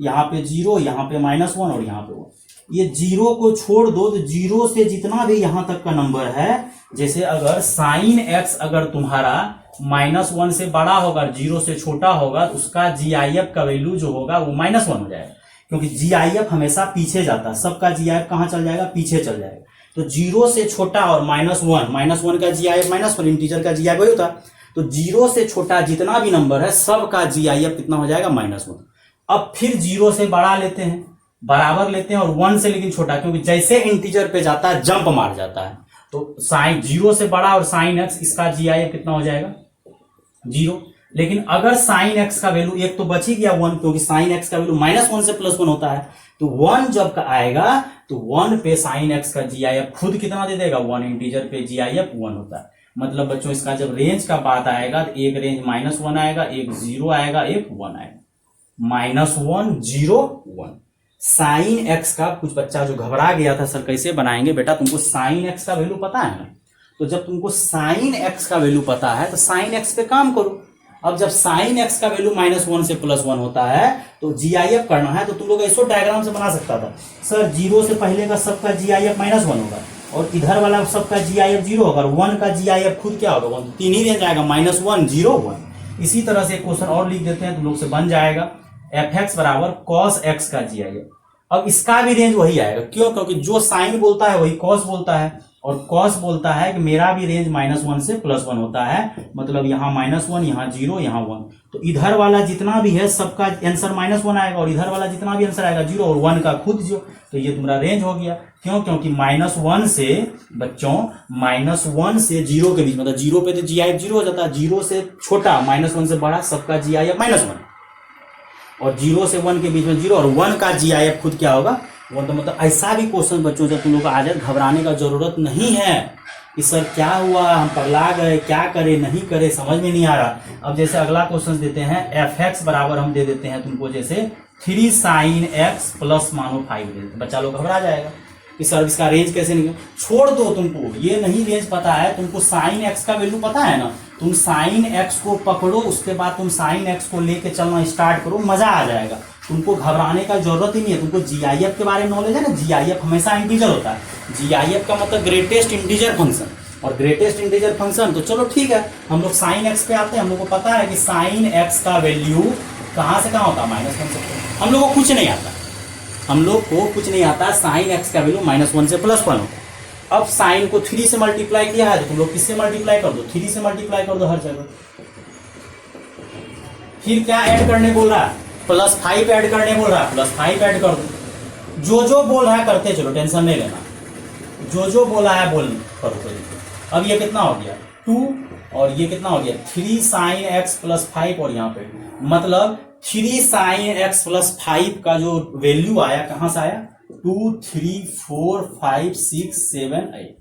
यहाँ पे 0, यहाँ पे -1 और यहाँ पे 1। ये 0 को छोड़ दो, तो 0 से जितना भी यहां तक का नंबर है जैसे अगर साइन एक्स अगर तुम्हारा -1 से बड़ा होगा, 0 से छोटा होगा, तो उसका GIF का वैल्यू जो होगा वो -1 हो जाएगा, क्योंकि GIF हमेशा पीछे जाता है, सबका GIF कहाँ चल जाएगा, पीछे चल जाएगा। तो 0 से छोटा और -1 का GIF -1, इंटीजर का GIF वही होता है। तो 0 से छोटा जितना भी नंबर है सबका GIF कितना हो जाएगा, -1। अब फिर 0 से बड़ा लेते हैं, बराबर लेते हैं, और 1 से लेकिन छोटा, क्योंकि जैसे इंटीजर पे जाता है जंप मार जाता है। तो साइन 0 से बड़ा और साइन एक्स, इसका GIF कितना हो जाएगा, 0। लेकिन अगर साइन एक्स का वैल्यू, एक तो बच ही गया 1, क्योंकि साइन एक्स का वैल्यू -1 से +1 होता है। तो 1 जब का आएगा तो 1 पे साइन एक्स का GIF खुद कितना दे देगा, 1। इंटीजर पे GIF 1 होता है। मतलब बच्चों इसका जब रेंज का बात आएगा तो एक रेंज -1 आएगा, एक 0 आएगा, एक 1 आएगा। -1 0 1। साइन एक्स का, कुछ बच्चा जो घबरा गया था सर कैसे बनाएंगे, बेटा तुमको साइन एक्स का वैल्यू पता है ना, तो जब तुमको साइन एक्स का वैल्यू पता है तो साइन एक्स पे काम करो। अब जब साइन एक्स का वैल्यू -1 से +1 होता है तो GIF करना है, तो तुम लोग ऐसो डायग्राम से बना सकता था, सर 0 से पहले का सबका GIF -1 होगा, और इधर वाला सबका GIF 0 होगा, और 1 का GIF खुद क्या होगा, 1। 3 ही रेंज आएगा, -1 0 1। इसी तरह से एक क्वेश्चन और लिख देते हैं, तुम लोग से बन जाएगा fx बराबर cos x का GIF। अब इसका भी रेंज वही आएगा, क्यों, क्योंकि जो साइन बोलता है वही कॉस बोलता है, और कॉस बोलता है कि मेरा भी रेंज -1 से +1 होता है, मतलब यहाँ -1, यहाँ 0, यहाँ 1। तो इधर वाला जितना भी है सबका आंसर -1 आएगा, और इधर वाला जितना भी आंसर आएगा 0, और 1 का खुद 0। तो ये तुम्हारा रेंज हो गया, क्यों, क्योंकि -1 से बच्चों, -1 से 0 के बीच, मतलब 0 पे तो GIF 0 हो जाता है, 0 से छोटा -1 से बड़ा सबका GIF -1, और 0 से 1 के बीच में 0, और 1 का GIF खुद क्या होगा, 1। तो मतलब ऐसा भी क्वेश्चन बच्चों जब तुम लोग को आ जाए, घबराने का जरूरत नहीं है कि सर क्या हुआ, हम पगला गए, क्या करे नहीं करे, समझ में नहीं आ रहा। अब जैसे अगला क्वेश्चन देते हैं, fx बराबर हम दे देते हैं तुमको जैसे 3 sin x प्लस मानो 5 दे देते, बच्चा लोग घबरा जाएगा कि सर इसका रेंज कैसे निकले। छोड़ दो, तुमको ये नहीं रेंज पता है, तुमको साइन एक्स का वैल्यू पता है ना, तुम साइन एक्स को पकड़ो, उसके बाद तुम साइन एक्स को लेके चलना स्टार्ट करो, मजा आ जाएगा। तुमको घबराने का जरूरत ही नहीं है। तुमको GIF के बारे में नॉलेज है ना, GIF हमेशा इंटीजर होता है। GIF का मतलब ग्रेटेस्ट इंटीजर फंक्शन, और ग्रेटेस्ट इंटीजर फंक्शन, तो चलो ठीक है, हम लोग साइन एक्स पे आते हैं। हम लोग को पता है कि साइन एक्स का वैल्यू कहाँ से कहाँ होता है, -1 से। हम लोग को कुछ नहीं आता, हम लोग को कुछ नहीं आता। साइन एक्स का वैल्यू -1 से +1 होता है। अब साइन को 3 से मल्टीप्लाई किया है, तो तुम लोग किससे मल्टीप्लाई कर दो, 3 से मल्टीप्लाई कर दो हर जगह। फिर क्या ऐड करने बोल रहा है, +5 ऐड करने बोल रहा है, +5 ऐड कर दो। जो बोल रहा है करते चलो, टेंशन नहीं लेना, जो बोला है बोल करो। अब ये कितना हो गया 2, और ये कितना हो गया 3 sin x + 5, और यहाँ पे मतलब 3 sin x + 5 का जो वैल्यू आया कहां से आया, 2 3 4 5 6 7 8,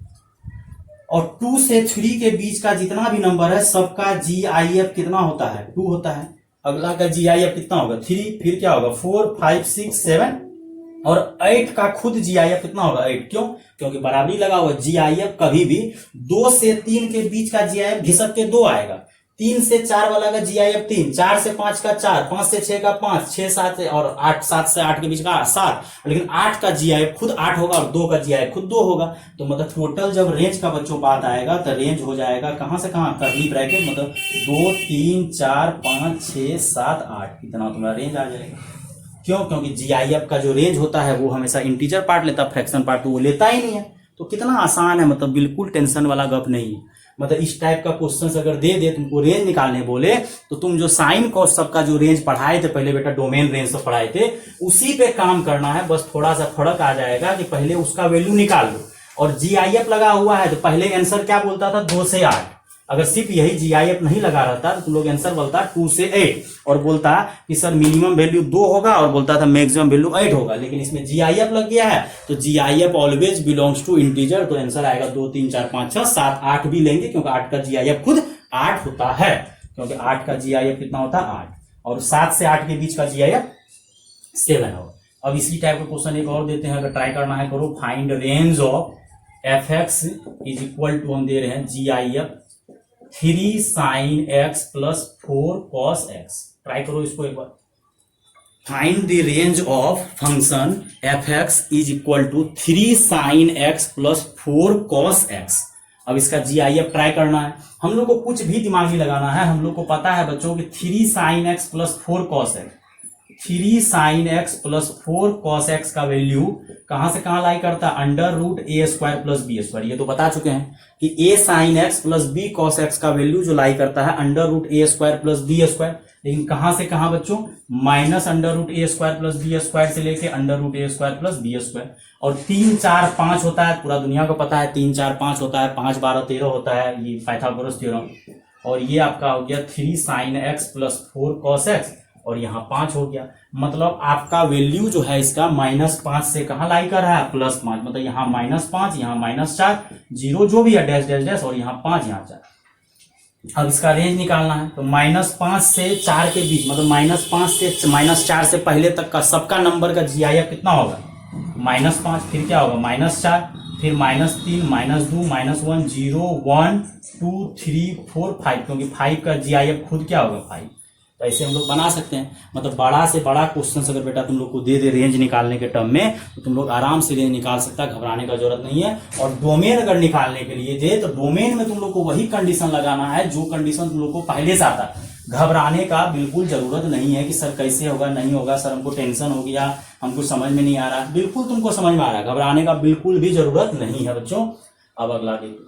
और 2 से 3 के बीच का जितना भी नंबर है सबका GIF कितना होता है, 2 होता है। अगला का GIF कितना होगा 3, फिर क्या होगा 4 5 6 7, और 8 का खुद GIF कितना होगा 8, क्यों, क्योंकि बराबरी लगा हुआ। GIF कभी भी 2 से 3 के बीच का GIF घिसक के 2 आएगा, 3 से 4 वाला का GIF 3, 4 से 5 का 4, 5 से 6 का 5, 6 7 और 8 7 से 8 के बीच का 7, लेकिन 8 का GIF खुद 8 होगा, और 2 का GIF खुद 2 होगा। तो मतलब टोटल जब रेंज का बच्चों बात आएगा तो रेंज हो जाएगा कहां से कहां, कर्ली ब्रैकेट, मतलब 2 3 4 5 6 7 8, इतना तुम्हारा रेंज आ जाएगा। क्यों, क्योंकि GIF का जो रेंज होता है वो हमेशा इंटीजर पार्ट लेता है, फ्रैक्शन पार्ट तो वो लेता ही नहीं है। तो कितना आसान है, मतलब बिल्कुल टेंशन वाला गप नहीं है। मतलब इस टाइप का क्वेश्चन अगर दे दे, तुमको रेंज निकालने बोले, तो तुम जो साइन कॉस सबका जो रेंज पढ़ाए थे पहले बेटा, डोमेन रेंज से पढ़ाए थे, उसी पे काम करना है। बस थोड़ा सा फर्क आ जाएगा कि पहले उसका वैल्यू निकाल लो, और GIF लगा हुआ है तो पहले आंसर क्या बोलता था 2 से 8। अगर सिर्फ यही GIF नहीं लगा रहता तो तुम लोग आंसर बोलता 2 से 8, और बोलता कि सर मिनिमम वैल्यू 2 होगा, और बोलता था मैक्सिमम वैल्यू 8 होगा। लेकिन इसमें GIF लग गया है, तो GIF always belongs to integer, तो आंसर आएगा 2 3 4 5 6 7 8 भी लेंगे, क्योंकि 8 का GIF खुद 8 होता है, क्योंकि 8 का GIF कितना होता है 8, और 7 से 8 के बीच का GIF 7 होगा। अब इसी टाइप का क्वेश्चन एक और देते हैं, अगर ट्राई करना है करो। Find range of fx is equal to, हम दे रहे हैं GIF 3 sin x + 4 cos x। Try करो इसको एक बार। Find the range of function fx is equal to 3 sin x + 4 cos x। अब इसका GIF ट्राई करना है। हम लोग को कुछ भी दिमागी लगाना है। हम लोग को पता है बच्चों कि 3 sin x plus 4 cos x, 3 sin x plus 4 cos x का वैल्यू कहां से कहां लाई करता है, अंडर रूट ए स्क्वायर प्लस बी स्क्वायर। ये तो बता चुके हैं कि a sin x plus b cos x का वैल्यू जो लाई करता है अंडर रूट ए स्क्वायर प्लस बी स्क्वायर। लेकिन कहां से कहां बच्चों, माइनस अंडर रूट ए स्क्वायर प्लस बी स्क्वायर से लेके अंडर रूट ए स्क्वायर प्लस बी स्क्वायर। और 3 4 5 होता है, पूरा दुनिया को पता है 3 4 5 होता है, 5 12 13 होता है, ये पाइथागोरस थ्योरम। और ये आपका हो गया 3 sin x plus 4 cos x, और यहाँ 5 हो गया। मतलब आपका वैल्यू जो है इसका -5 से कहाँ लाई कर रहा है, +5। मतलब यहाँ -5, यहाँ -4, 0 जो भी है डैश डैश डैश, और यहाँ 5, यहाँ 4। अब इसका रेंज निकालना है तो -5 से 4 के बीच, मतलब -5 से -4 से पहले तक का सबका नंबर का GIF कितना होगा, -5। फिर क्या होगा, -4, फिर -3, -2, -1, 0, 1, 2, 3, 4, 5, क्योंकि 5 का GIF खुद क्या होगा, 5। तो ऐसे हम लोग बना सकते हैं। मतलब बड़ा से बड़ा क्वेश्चन अगर बेटा तुम लोग को दे दे रेंज निकालने के टर्म में, तो तुम लोग आराम से रेंज निकाल सकता है, घबराने का जरूरत नहीं है। और डोमेन अगर निकालने के लिए दे तो डोमेन में तुम लोग को वही कंडीशन लगाना है जो कंडीशन तुम लोग को पहले से आता है। घबराने का बिल्कुल जरूरत नहीं है कि सर कैसे होगा, नहीं होगा, सर हमको टेंशन हो गया, हमको समझ में नहीं आ रहा। बिल्कुल तुमको समझ में आ रहा है, घबराने का बिल्कुल भी जरूरत नहीं है बच्चों। अब अगला देखो,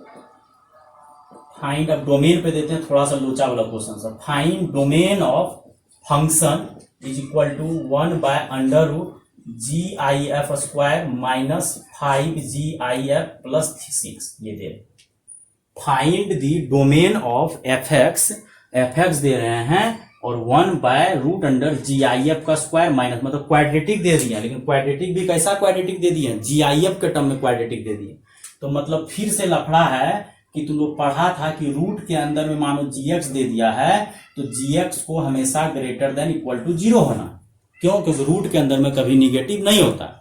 फाइंड। अब डोमेन पे देते हैं थोड़ा सा लोचा वाला question sir. Find domain of function is equal to 1 by under root GIF square minus 5 GIF plus 6। ये दे find the domain of fx दे रहे हैं, और 1 बाय रूट अंडर GIF का स्क्वायर माइनस, मतलब क्वाड्रेटिक दे दिया, लेकिन क्वाड्रेटिक भी कैसा क्वाड्रेटिक दे दिया, GIF के टर्म में क्वाड्रेटिक दे दिए। तो मतलब फिर से लफड़ा है कि तुम लोग पढ़ा था कि रूट के अंदर में मानो gx दे दिया है, तो gx को हमेशा ग्रेटर देन इक्वल टू 0 होना। क्यों, क्योंकि रूट के अंदर में कभी निगेटिव नहीं होता।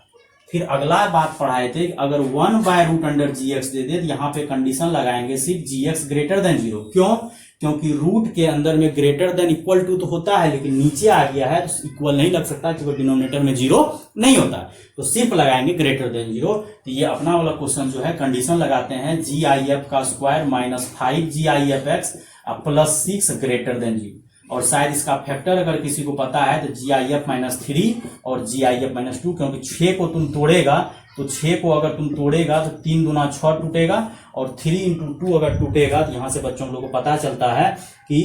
फिर अगला बात पढ़ाए थे कि अगर 1 बाय रूट अंडर gx दे दे तो यहाँ पे कंडीशन लगाएंगे सिर्फ gx ग्रेटर देन 0। क्यों, क्योंकि रूट के अंदर में ग्रेटर देन इक्वल टू तो होता है, लेकिन नीचे आ गया है तो इक्वल नहीं लग सकता, क्योंकि डिनोमिनेटर में 0 नहीं होता। तो सिर्फ लगाएंगे ग्रेटर देन 0। तो ये अपना वाला क्वेश्चन जो है कंडीशन लगाते हैं GIF का square minus 5 GIFx plus 6 greater than 0। और शायद इसका फैक्टर अगर किसी को पता है तो GIF माइनस 3 और GIF माइनस 2, क्योंकि 6 को तुम तोड़ेगा तो 6 को अगर तुम तोड़ेगा तो 3 दूना 6 टूटेगा, और 3 इंटू 2 अगर टूटेगा तो यहां से बच्चों लोगों को पता चलता है कि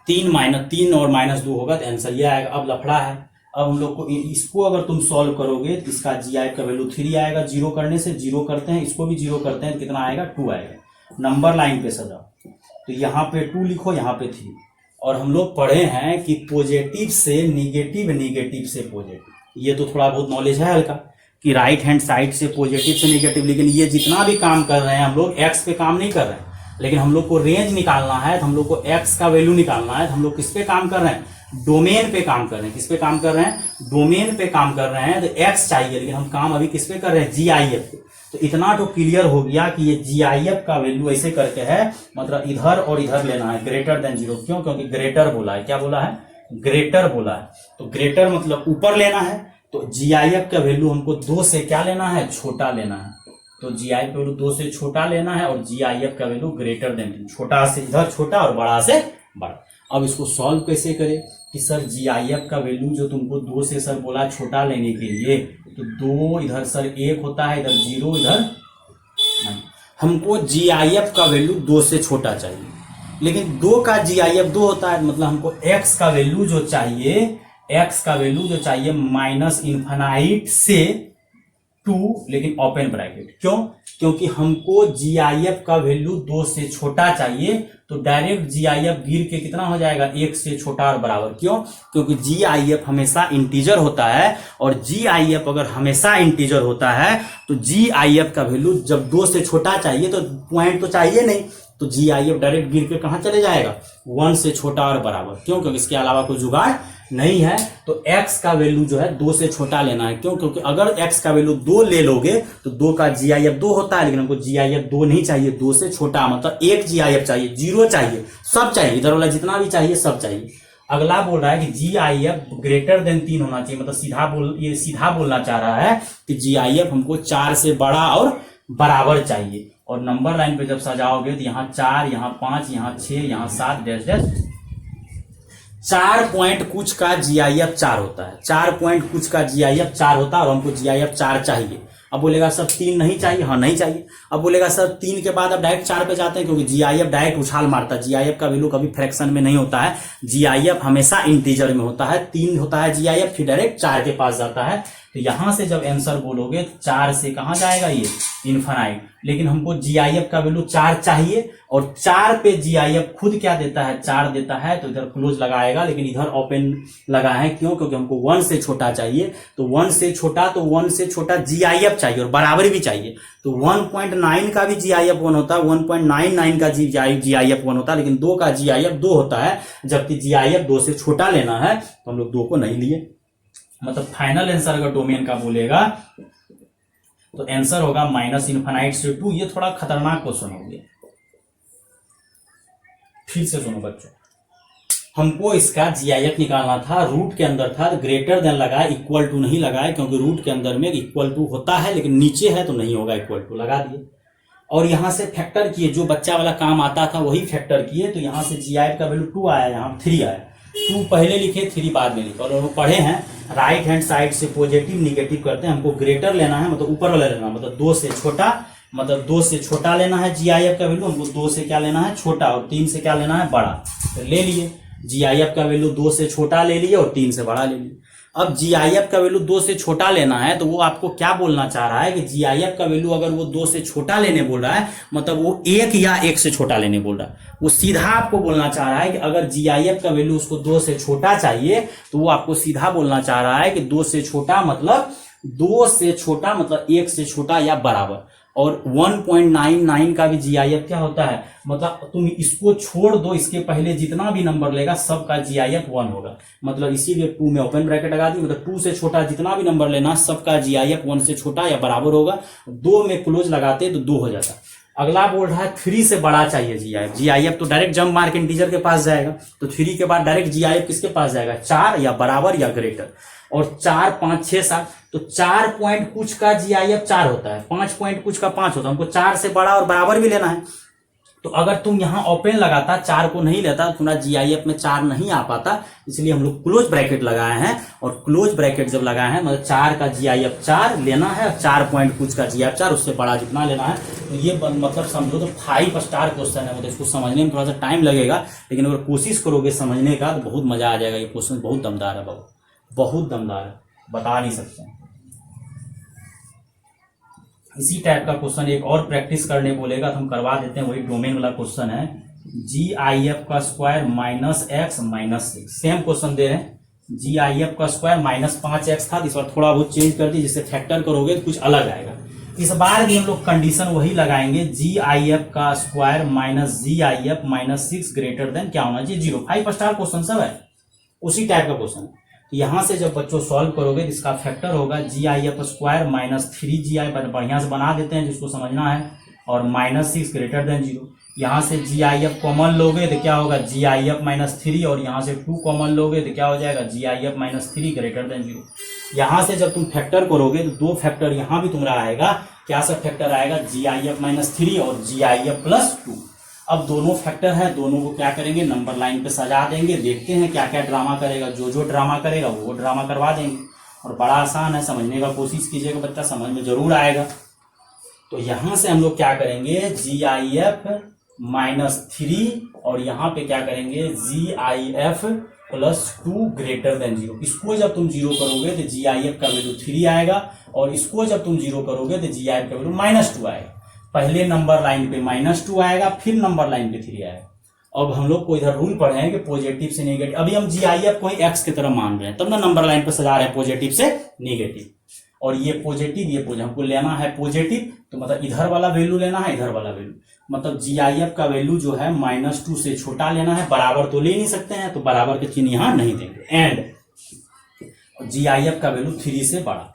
3 और -2 होगा, तो आंसर ये आएगा। अब लफड़ा है, अब हम लोग को इसको अगर तुम सॉल्व करोगे तो इसका GIF का वैल्यू 3 आएगा। 0 करने से 0 करते हैं, इसको भी 0 करते हैं तो कितना आएगा, 2 आएगा। नंबर लाइन पे सजाओ, तो यहाँ पे 2 लिखो, यहाँ पे 3। और हम लोग पढ़े हैं कि पॉजिटिव से निगेटिव, निगेटिव से पॉजिटिव, ये तो थोड़ा बहुत नॉलेज है हल्का, कि राइट हैंड साइड से पॉजिटिव से निगेटिव। लेकिन ये जितना भी काम कर रहे हैं हम लोग एक्स पे काम नहीं कर रहे हैं, लेकिन हम लोग को रेंज निकालना है, तो हम लोग को एक्स का वैल्यू निकालना है। तो हम लोग किस पे काम कर रहे हैं, डोमेन पे काम कर रहे हैं। किस पे काम कर रहे हैं, डोमेन पे काम कर रहे हैं। तो एक्स चाहिए, लेकिन हम काम अभी किस पे कर रहे हैं, GIF पे। तो इतना तो क्लियर हो गया कि ये GIF का वैल्यू ऐसे करके है, मतलब इधर और इधर लेना है ग्रेटर देन 0। क्यों, क्योंकि ग्रेटर बोला है, क्या बोला है, ग्रेटर बोला है। तो ग्रेटर मतलब ऊपर लेना है, तो GIF का वैल्यू हमको 2 से क्या लेना है, छोटा लेना है। तो GIF का वैल्यू 2 से छोटा लेना है, और GIF का वैल्यू ग्रेटर देन, छोटा से इधर छोटा और बड़ा से बड़ा। अब इसको सॉल्व कैसे करें कि सर GIF का वैल्यू जो तुमको 2 से सर बोला छोटा लेने के लिए, तो 2 इधर सर 1 होता है, इधर 0, इधर नहीं। हमको GIF का वैल्यू 2 से छोटा चाहिए, लेकिन 2 का GIF 2 होता है। मतलब हमको x का वैल्यू जो चाहिए, x का वैल्यू जो चाहिए -इनफाइनाइट से 2, लेकिन ओपन ब्रैकेट। क्यों, क्योंकि हमको GIF का वैल्यू 2 से छोटा चाहिए, तो डायरेक्ट GIF गिर के कितना हो जाएगा, 1 से छोटा और बराबर। क्यों, क्योंकि GIF हमेशा इंटीजर होता है, और GIF अगर हमेशा इंटीजर होता है तो GIF का वैल्यू जब 2 से छोटा चाहिए तो पॉइंट तो चाहिए नहीं, तो GIF डायरेक्ट गिर के कहां चले जाएगा, 1 से छोटा और बराबर। क्यों, क्योंकि इसके अलावा कोई जुगाड़ नहीं है। तो x का वैल्यू जो है 2 से छोटा लेना है। क्यों, क्योंकि अगर x का वैल्यू 2 ले लोगे तो 2 का GIF 2 होता है, लेकिन हमको GIF 2 नहीं चाहिए, 2 से छोटा, मतलब 1 GIF चाहिए, 0 चाहिए, सब चाहिए, इधर वाला जितना भी चाहिए सब चाहिए। अगला बोल रहा है कि GIF ग्रेटर देन 3 होना चाहिए, मतलब ये सीधा बोलना चाह रहा है कि GIF हमको 4 से बड़ा और बराबर चाहिए। और नंबर लाइन पे जब सजाओगे तो यहाँ 4, यहाँ 5, यहाँ 6, यहाँ 7 डैश डैश 4 पॉइंट कुछ का GIF 4 होता है, 4 पॉइंट कुछ का GIF 4 होता है और हमको GIF 4 चाहिए। अब बोलेगा सर 3 नहीं चाहिए, हाँ नहीं चाहिए। अब बोलेगा सर 3 के बाद अब डायरेक्ट 4 पे जाते हैं, क्योंकि GIF डायरेक्ट उछाल मारता है। GIF का वैल्यू कभी फ्रैक्शन में नहीं होता है, GIF हमेशा इंटीजर में होता है। 3 होता है GIF, फिर डायरेक्ट 4 के पास जाता है। तो यहां से जब आंसर बोलोगे तो 4 से कहां जाएगा, ये इनफाइनाइट। लेकिन हमको GIF का वैल्यू 4 चाहिए और 4 पे GIF खुद क्या देता है, 4 देता है। तो इधर क्लोज लगाएगा, लेकिन इधर ओपन लगा है, क्यों? क्योंकि हमको 1 से छोटा चाहिए। तो 1 से छोटा, तो 1 से छोटा GIF चाहिए और बराबर भी चाहिए। तो 1.9 का भी GIF 1 होता है, 1.99 का GIF 1 होता है, लेकिन 2 का GIF 2 होता है। जबकि GIF 2 से छोटा लेना है तो हम लोग 2 को नहीं लिए। मतलब फाइनल आंसर अगर डोमेन का बोलेगा तो आंसर होगा -इनफाइनाइट से 2। ये थोड़ा खतरनाक क्वेश्चन हो गया। फिर से सुनो बच्चों, हमको इसका GIF निकालना था, रूट के अंदर था, ग्रेटर देन लगाया, इक्वल टू नहीं लगाया, क्योंकि रूट के अंदर में इक्वल टू होता है, लेकिन नीचे है तो नहीं होगा, इक्वल टू लगा दिए। और यहां से फैक्टर किए, जो बच्चा वाला काम आता था वही फैक्टर किए। तो यहां से GIF का वैल्यू 2 आया, यहाँ 3 आया। 2 पहले लिखे, 3 बाद में लिखे। और वो पढ़े हैं राइट हैंड साइड से पॉजिटिव निगेटिव करते हैं। हमको ग्रेटर लेना है, मतलब ऊपर वाला लेना, मतलब 2 से छोटा, मतलब 2 से छोटा लेना है GIF का वैल्यू। हमको 2 से क्या लेना है, छोटा, और 3 से क्या लेना है, बड़ा। तो ले लिए GIF का वैल्यू 2 से छोटा ले लिए और 3 से बड़ा ले लिए। अब GIF का वैल्यू 2 से छोटा लेना है, तो वो आपको क्या बोलना चाह रहा है कि GIF का वैल्यू अगर वो 2 से छोटा लेने बोल रहा है, मतलब वो 1 या 1 से छोटा लेने बोल रहा है। वो सीधा आपको बोलना चाह रहा है कि अगर GIF का वैल्यू उसको 2 से छोटा चाहिए, तो वो आपको सीधा बोलना चाह रहा है कि 2 से छोटा मतलब 2 से छोटा मतलब 1 से छोटा या बराबर। और 1.99 का भी GIF क्या होता है, मतलब तुम इसको छोड़ दो, इसके पहले जितना भी नंबर लेगा सबका GIF 1 होगा। मतलब इसीलिए 2 में ओपन ब्रैकेट लगा दी, मतलब 2 से छोटा जितना भी नंबर लेना सबका GIF 1 से छोटा या बराबर होगा। 2 में क्लोज लगाते तो 2 हो जाता। अगला बोल रहा है 3 से बड़ा चाहिए GIF तो डायरेक्ट जंप मार के इंटीजर के पास जाएगा। तो 3 के बाद डायरेक्ट GIF किसके पास जाएगा, 4 या बराबर या ग्रेटर। और 4, 5, 6, 7, तो 4 पॉइंट कुछ का GIF 4 होता है, 5 पॉइंट कुछ का 5 होता है। हमको 4 से बड़ा और बराबर भी लेना है। तो अगर तुम यहां ओपन लगाता, 4 को नहीं लेता, तुम्हारा GIF में 4 नहीं आ पाता। इसलिए हम लोग क्लोज ब्रैकेट लगाए हैं। और क्लोज ब्रैकेट जब लगाए हैं, मतलब 4 का GIF 4 लेना है, 4 पॉइंट कुछ का GIF 4, उससे बड़ा जितना लेना है। तो ये मतलब समझो तो 5 स्टार क्वेश्चन है। मतलब इसको समझने में थोड़ा सा टाइम लगेगा, लेकिन अगर कोशिश करोगे समझने का तो बहुत मजा आ जाएगा। ये क्वेश्चन बहुत दमदार है, बहुत दमदार है, बता नहीं सकते। इसी टाइप का क्वेश्चन एक और प्रैक्टिस करने बोलेगा तो हम करवा देते हैं। वही डोमेन वाला क्वेश्चन है, GIF का स्क्वायर -x -6। सेम क्वेश्चन दे रहे हैं, GIF का स्क्वायर -5x था, इस बार थोड़ा बहुत चेंज कर दी, जिससे फैक्टर करोगे तो कुछ अलग आएगा। इस बार भी हम लोग कंडीशन वही लगाएंगे, GIF का स्क्वायर -GIF -6 ग्रेटर देन क्या होना चाहिए, 0। 5 स्टार क्वेश्चन सब है, उसी टाइप का क्वेश्चन है। यहां से जब बच्चों सॉल्व करोगे तो इसका फैक्टर होगा GIF स्क्वायर -3GI, बढ़िया से बना देते हैं जिसको समझना है, और -6 ग्रेटर देन 0। यहां से GIF कॉमन लोगे तो क्या होगा, GIF -3, और यहां से 2 कॉमन लोगे तो क्या हो जाएगा, GIF -3 ग्रेटर देन 0। यहां से जब तुम फैक्टर करोगे तो 2 फैक्टर यहां भी तुम्हारा आएगा। क्या सब फैक्टर आएगा, GIF -3 और GIF +2। अब दोनों फैक्टर है, दोनों को क्या करेंगे, नंबर लाइन पे सजा देंगे। देखते हैं क्या क्या ड्रामा करेगा, जो ड्रामा करेगा वो ड्रामा करवा देंगे। और बड़ा आसान है, समझने का कोशिश कीजिएगा बच्चा, समझ में जरूर आएगा। तो यहां से हम लोग क्या करेंगे, GIF -3 और यहां पे क्या करेंगे, GIF +2 ग्रेटर देन 0। इसको जब तुम 0 करोगे तो GIF का वैल्यू 3 आएगा, और इसको जब तुम 0 करोगे तो GIF का वैल्यू -2 आएगा। पहले नंबर लाइन पे -2 आएगा, फिर नंबर लाइन पे 3 आएगा। अब हम लोग को इधर रूल पढ़े हैं कि पॉजिटिव से नेगेटिव। अभी हम GIF को x की तरह मान रहे हैं, तब ना नंबर लाइन पे सजा रहे हैं पॉजिटिव से नेगेटिव। और ये पॉजिटिव, ये पॉजिटिव, हमको लेना है पॉजिटिव, तो मतलब इधर वाला वैल्यू लेना है, इधर वाला वैल्यू। मतलब GIF का वैल्यू जो है -2 से छोटा लेना है, बराबर तो ले नहीं सकते हैं, तो बराबर के चिन्ह यहां नहीं देंगे। एंड GIF का वैल्यू 3 से बड़ा।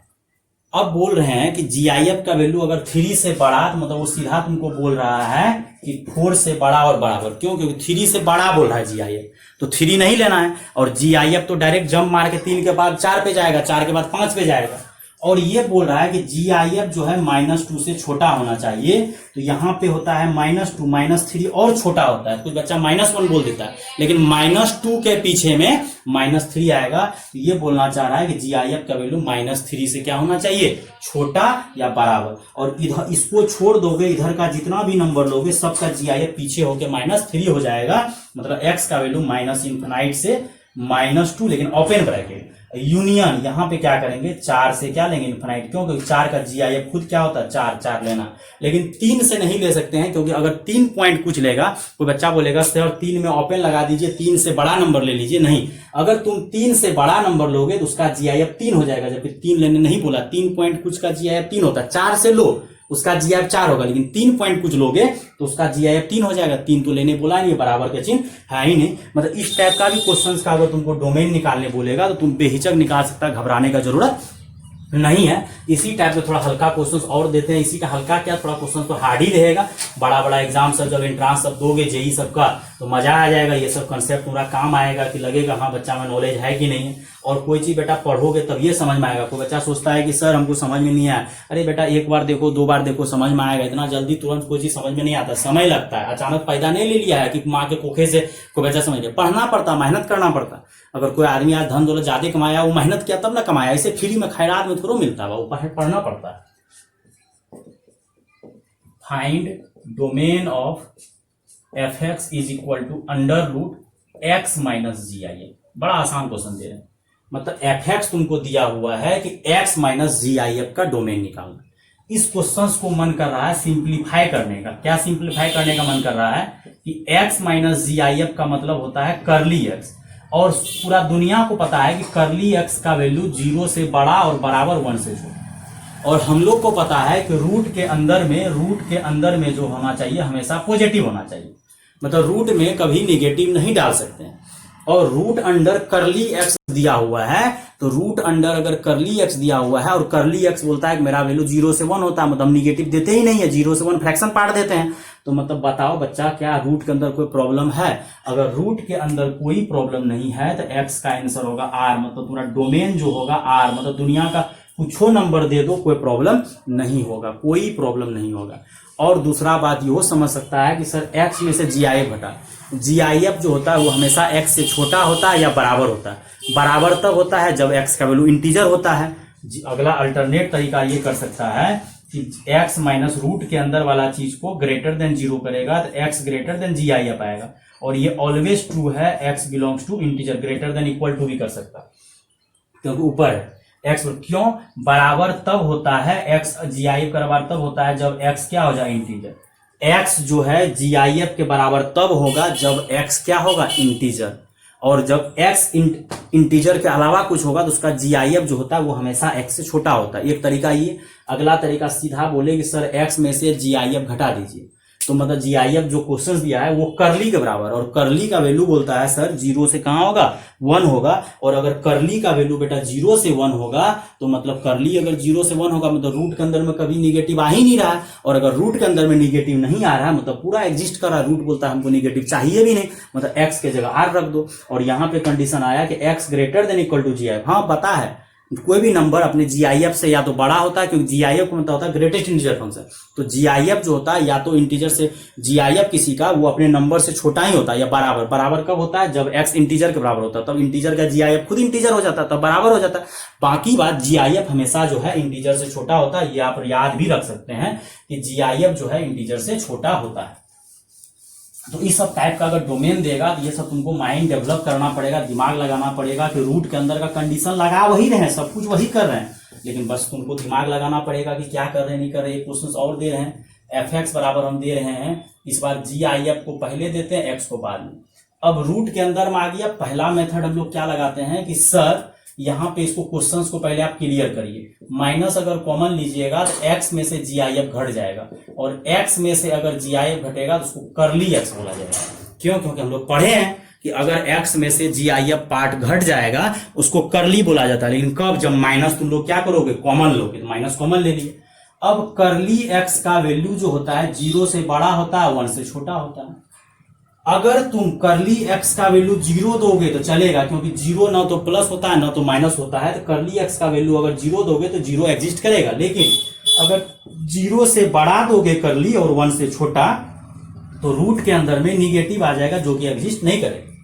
अब बोल रहे हैं कि GIF का वैल्यू अगर 3 से बड़ा, तो मतलब वो सीधा तुमको बोल रहा है कि 4 से बड़ा और बराबर। क्यों, क्योंकि 3 से बड़ा बोल रहा है GIF, तो 3 नहीं लेना है। और GIF तो डायरेक्ट जंप मार के 3 के बाद 4 पे जाएगा, 4 के बाद 5 पे जाएगा। और ये बोल रहा है कि GIF जो है -2 से छोटा होना चाहिए। तो यहाँ पे होता है -2 -3 और छोटा होता है, कुछ बच्चा -1 बोल देता है, लेकिन -2 के पीछे में -3 आएगा। तो ये बोलना चाह रहा है कि GIF का वैल्यू -3 से क्या होना चाहिए, छोटा या बराबर। और इधर इसको छोड़ दोगे, इधर का जितना भी नंबर लोगे सबका GIF पीछे होके -3 हो जाएगा। मतलब x का वैल्यू -∞ से -2, लेकिन ओपन ब्रैकेट यूनियन यहाँ पे क्या करेंगे, 4 से क्या लेंगे, इन्फिनाइट। क्यों, क्योंकि 4 का GIF खुद क्या होता है, 4 लेना। लेकिन 3 से नहीं ले सकते हैं, क्योंकि अगर 3 पॉइंट कुछ लेगा, कोई बच्चा बोलेगा सर 3 में ओपन लगा दीजिए, 3 से बड़ा नंबर ले लीजिए। नहीं, अगर तुम 3 से बड़ा नंबर लोगे तो उसका GIF 3 हो जाएगा, जबकि 3 लेने नहीं बोला। 3 पॉइंट कुछ का GIF 3 होता है, 4 से लो उसका GIF 4 होगा, लेकिन 3 पॉइंट कुछ लोगे तो उसका GIF 3 हो जाएगा। 3 तो लेने बोला नहीं, बराबर के चिन्ह है ही नहीं। मतलब इस टाइप का भी क्वेश्चंस का अगर तुमको डोमेन निकालने बोलेगा तो तुम बेहिचक निकाल सकता है, घबराने का जरूरत नहीं है। इसी टाइप से थोड़ा हल्का क्वेश्चंस और देते हैं। इसी का हल्का क्या, थोड़ा क्वेश्चन तो हार्ड ही रहेगा। बड़ा बड़ा एग्जाम सब जब एंट्रांस सब दोगे जेई सबका, तो मजा आ जाएगा। ये सब कंसेप्ट पूरा काम आएगा कि लगेगा हाँ बच्चा में नॉलेज है कि नहीं है। और कोई चीज बेटा पढ़ोगे तब ये समझ में आएगा। कोई बच्चा सोचता है कि सर हमको समझ में नहीं आया, अरे बेटा एक बार देखो 2 बार देखो समझ में आएगा। इतना जल्दी तुरंत कोई चीज समझ में नहीं आता, समय लगता है। अचानक पैदा नहीं ले लिया है कि माँ के कोखे से कोई बच्चा समझ गया। पढ़ना पड़ता, मेहनत करना पड़ता। अगर कोई आदमी आज धन दौलत ज्यादा कमाया, वो मेहनत किया तब ना कमाया। इसे फ्री में खैरात में थोड़ा मिलता है, वो पढ़ना पड़ता है। Find domain of fx is equal to √x - GIF। बड़ा आसान क्वेश्चन दे रहे हैं। मतलब fx तुमको दिया हुआ है कि x - GIF का डोमेन निकालना। इस क्वेश्चन को मन कर रहा है सिंप्लीफाई करने का। क्या सिंप्लीफाई करने का मन कर रहा है कि x - GIF का मतलब होता है कर्ली x, और पूरा दुनिया को पता है कि कर्ली x का वैल्यू 0 से बड़ा और बराबर 1 से छोटा। और हम लोग को पता है कि रूट के अंदर में जो होना चाहिए हमेशा पॉजिटिव होना चाहिए। मतलब रूट में कभी निगेटिव नहीं डाल सकते हैं। और रूट अंडर कर्ली एक्स दिया हुआ है, तो रूट अंडर अगर कर्ली एक्स दिया हुआ है और कर्ली एक्स बोलता है कि मेरा वैल्यू 0 से 1 होता है, मतलब निगेटिव देते ही नहीं है, 0 से 1 फ्रैक्शन पार्ट देते हैं। तो मतलब बताओ बच्चा, क्या रूट के अंदर कोई प्रॉब्लम है? अगर रूट के अंदर कोई प्रॉब्लम नहीं है तो एक्स का आंसर होगा r। मतलब पूरा डोमेन जो होगा r, मतलब दुनिया का कुछो नंबर दे दो, कोई प्रॉब्लम नहीं होगा, कोई प्रॉब्लम नहीं होगा। और दूसरा बात ये समझ सकता है कि सर x में से GIF घटा। GIF जो होता है वो हमेशा x से छोटा होता है या बराबर होता है। बराबर तब होता है जब x का वैल्यू इंटीजर होता है। अगला अल्टरनेट तरीका ये कर सकता है कि x माइनस रूट के अंदर वाला चीज को ग्रेटर देन 0 करेगा तो x ग्रेटर देन GIF आएगा। और ये ऑलवेज ट्रू है, x belongs to integer. Greater than equal to भी कर सकता क्योंकि ऊपर है x। क्यों बराबर तब होता है, x GIF का बराबर तब होता है जब x क्या हो जाए, इंटीजर। x जो है GIF के बराबर तब होगा जब x क्या होगा, इंटीजर। और जब x इंटीजर के अलावा कुछ होगा तो उसका GIF जो होता है वो हमेशा x से छोटा होता है। एक तरीका ये। अगला तरीका सीधा बोले कि सर x में से GIF घटा दीजिए, तो मतलब GIF जो क्वेश्चन दिया है वो कर्ली के बराबर, और कर्ली का वैल्यू बोलता है सर 0 से कहां होगा, 1 होगा। और अगर कर्ली का वैल्यू बेटा 0 से 1 होगा तो मतलब कर्ली अगर 0 से 1 होगा मतलब रूट के अंदर में कभी निगेटिव आ ही नहीं रहा है। और अगर रूट के अंदर में निगेटिव नहीं आ रहा है मतलब पूरा एग्जिस्ट कर रहा है। रूट बोलता है हमको निगेटिव चाहिए भी नहीं, मतलब x के जगह r रख दो। और यहाँ पे कंडीशन आया कि x greater than equal to GIF। हाँ पता है कोई भी नंबर अपने GIF से या तो बड़ा होता है, क्योंकि GIF का मतलब होता है ग्रेटेस्ट इंटीजर फंक्शन। तो GIF जो होता है या तो इंटीजर से GIF किसी का वो अपने नंबर से छोटा ही होता है या बराबर। बराबर कब होता है, जब x इंटीजर के बराबर होता है, तब इंटीजर का GIF खुद इंटीजर हो जाता है, तब बराबर हो जाता है। बाकी बात GIF हमेशा जो है इंटीजर से छोटा होता है। ये आप याद भी रख सकते हैं कि GIF जो है इंटीजर से छोटा होता है। तो इस सब टाइप का अगर डोमेन देगा तो ये सब तुमको माइंड डेवलप करना पड़ेगा, दिमाग लगाना पड़ेगा कि रूट के अंदर का कंडीशन लगा वही रहे हैं, सब कुछ वही कर रहे हैं, लेकिन बस तुमको दिमाग लगाना पड़ेगा कि क्या कर रहे हैं नहीं कर रहे। एक क्वेश्चन और दे रहे हैं, fx बराबर हम दे रहे हैं, इस बार GIF को पहले देते हैं x को बाद में। अब रूट के अंदर में आ गया, पहला मेथड हम लोग क्या लगाते हैं कि सर यहाँ पे इसको क्वेश्चंस को पहले आप क्लियर करिए। माइनस अगर कॉमन लीजिएगा तो x में से GIF घट जाएगा, और x में से अगर GIF घटेगा तो उसको कर्ली x बोला जाएगा। क्यों? क्योंकि हम लोग पढ़े हैं कि अगर x में से GIF पार्ट घट जाएगा उसको कर्ली बोला जाता है। लेकिन कब, जब माइनस तुम लोग क्या करोगे, कॉमन लोगे, तो माइनस कॉमन ले लिए। अब कर्ली x का वैल्यू जो होता है 0 से बड़ा होता है, 1 से छोटा होता है। अगर तुम करली एक्स का वैल्यू 0 दोगे तो चलेगा, क्योंकि 0 ना तो प्लस होता है ना तो माइनस होता है, तो करली एक्स का वैल्यू अगर 0 दोगे तो 0 एग्जिस्ट करेगा। लेकिन अगर 0 से बड़ा दोगे करली और 1 से छोटा, तो रूट के अंदर में निगेटिव आ जाएगा, जो कि एग्जिस्ट नहीं करेगा।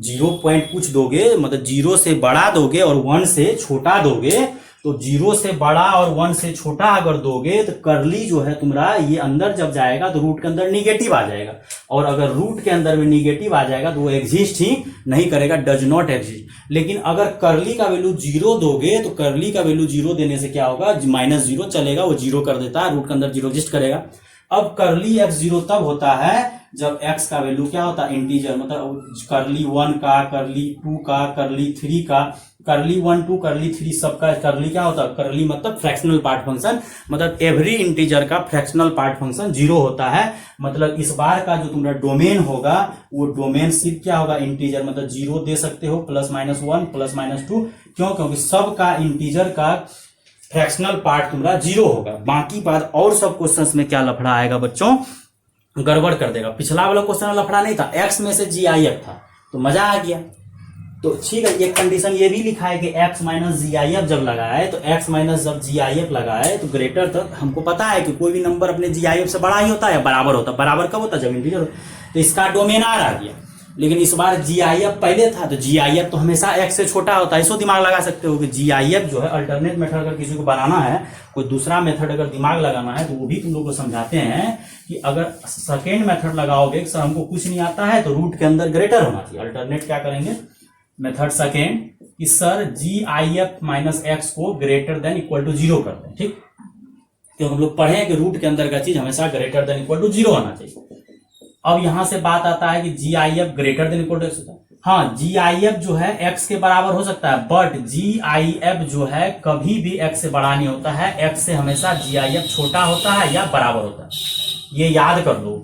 0 पॉइंट कुछ दोगे, मतलब 0 से बड़ा दोगे और 1 से छोटा दोगे, तो 0 से बड़ा और 1 से छोटा अगर दोगे तो करली जो है तुम्हारा ये अंदर जब जाएगा तो रूट के अंदर निगेटिव आ जाएगा, और अगर रूट के अंदर में निगेटिव आ जाएगा तो वो एग्जिस्ट ही नहीं करेगा, डज नॉट एग्जिस्ट। लेकिन अगर करली का वैल्यू 0 दोगे तो करली का वैल्यू 0 देने से क्या होगा, -0 चलेगा, वो 0 कर देता है, रूट के अंदर 0 एग्जिस्ट करेगा। अब करली एक्स 0 तब होता है जब एक्स का वैल्यू क्या होता है, इंटीजर, मतलब करली 1 का, करली 2 का, करली 3 का, करली 1 2 करली 3 सबका करली क्या होता है, करली मतलब फ्रैक्शनल पार्ट फंक्शन, मतलब एवरी इंटीजर का फ्रैक्शनल पार्ट फंक्शन 0 होता है। मतलब इस बार का जो तुम्हारा डोमेन होगा वो डोमेन सिर्फ क्या होगा, इंटीजर, मतलब 0 दे सकते हो, +-1 +-2, क्यों, क्योंकि सबका इंटीजर का फ्रैक्शनल पार्ट तुम्हारा 0 होगा। बाकी बात और सब क्वेश्चंस में क्या लफड़ा आएगा बच्चों, गड़बड़ कर देगा। पिछला वाला क्वेश्चन लफड़ा नहीं था, एक्स में से GIF था, तो मजा आ गया। तो ठीक है, एक कंडीशन ये भी लिखा है कि x माइनस GIF जब लगाए, तो x माइनस जब GIF लगाए तो ग्रेटर, तक हमको पता है कि कोई भी नंबर अपने GIF से बड़ा ही होता है, बराबर होता है। बराबर कब होता है, जब इंटीजर। तो इसका डोमेन R आ गया, लेकिन इस बार GIF पहले था, तो GIF तो हमेशा x से छोटा होता है। इसको दिमाग लगा सकते हो कि GIF जो है अल्टरनेट मेथड अगर किसी को बनाना है, कोई दूसरा मेथड अगर दिमाग लगाना है, तो वो भी तुम लोग को समझाते हैं कि अगर सेकेंड मेथड लगाओगे सर हमको कुछ नहीं आता है, तो रूट के अंदर ग्रेटर होना चाहिए। अल्टरनेट क्या करेंगे, मेथड सेकेंड कि सर GIF माइनस एक्स को ग्रेटर देन इक्वल टू 0 करते हैं, ठीक, क्योंकि हम लोग पढ़े हैं कि रूट के अंदर का चीज हमेशा ग्रेटर देन इक्वल टू 0 होना चाहिए। अब यहां से बात आता है कि GIF greater than equal to x होता है। हाँ, GIF जो है x के बराबर हो सकता है, बट GIF जो है कभी भी x से बड़ा नहीं होता है, x से हमेशा GIF छोटा होता है या बराबर होता है। ये याद कर लो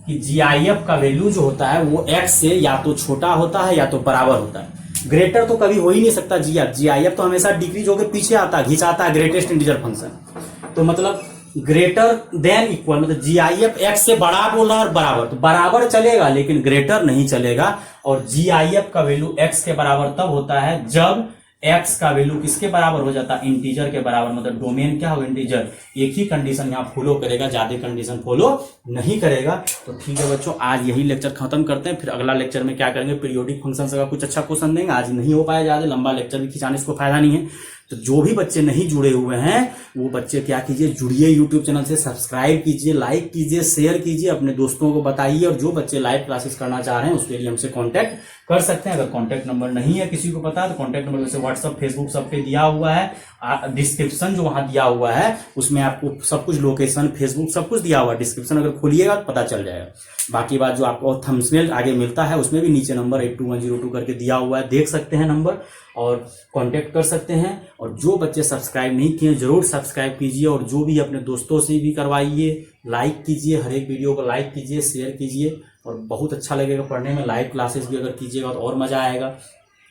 कि GIF का वैल्यू जो होता है वो x से या तो छोटा होता है या तो बराबर होता है। ग्रेटर तो कभी हो ही नहीं सकता। GIF तो हमेशा डिक्रीज होकर पीछे आता है, घिंचाता है ग्रेटेस्ट इंटीजर फंक्शन। तो मतलब ग्रेटर देन इक्वल, मतलब GIF x से बड़ा बोल रहा है और बराबर, तो बराबर चलेगा लेकिन ग्रेटर नहीं चलेगा। और GIF का वैल्यू x के बराबर तब होता है जब x का वैल्यू किसके बराबर हो जाता है, इंटीजर के बराबर, मतलब डोमेन क्या होगा, इंटीजर। एक ही कंडीशन यहाँ फॉलो करेगा, ज्यादा कंडीशन फॉलो नहीं करेगा। तो ठीक है बच्चों, आज यही लेक्चर खत्म करते हैं, फिर अगला लेक्चर में क्या करेंगे, पीरियोडिक फंक्शन का कुछ अच्छा क्वेश्चन देंगे। आज नहीं हो पाया, ज्यादा लंबा लेक्चर भी खिंचाने से कोई फायदा नहीं है। तो जो भी बच्चे नहीं जुड़े हुए हैं वो बच्चे क्या कीजिए, जुड़िए यूट्यूब चैनल से, सब्सक्राइब कीजिए, लाइक कीजिए, शेयर कीजिए, अपने दोस्तों को बताइए। और जो बच्चे लाइव क्लासेस करना चाह रहे हैं उसके लिए हमसे कांटेक्ट कर सकते हैं। अगर कांटेक्ट नंबर नहीं है किसी को पता तो कांटेक्ट नंबर जैसे व्हाट्सअप, फेसबुक सब पे दिया हुआ है, डिस्क्रिप्शन जो वहां दिया हुआ है उसमें आपको सब कुछ, लोकेशन, फेसबुक सब कुछ दिया हुआ है। डिस्क्रिप्शन अगर खोलिएगा तो पता चल जाएगा। बाकी बात जो आपको थंबनेल आगे मिलता है उसमें भी नीचे नंबर 82102 करके दिया हुआ है, देख सकते हैं नंबर और कांटेक्ट कर सकते हैं। और जो बच्चे सब्सक्राइब नहीं किए जरूर सब्सक्राइब कीजिए, और जो भी अपने दोस्तों से भी करवाइए, लाइक कीजिए, हर एक वीडियो को लाइक कीजिए, शेयर कीजिए, और बहुत अच्छा लगेगा पढ़ने में। लाइव क्लासेस भी अगर कीजिएगा तो और मजा आएगा।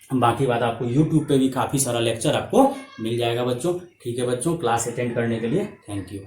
बाकी बात आपको यूट्यूब पे भी काफी सारा लेक्चर आपको मिल जाएगा बच्चों। ठीक है बच्चों, क्लास अटेंड करने के लिए थैंक यू।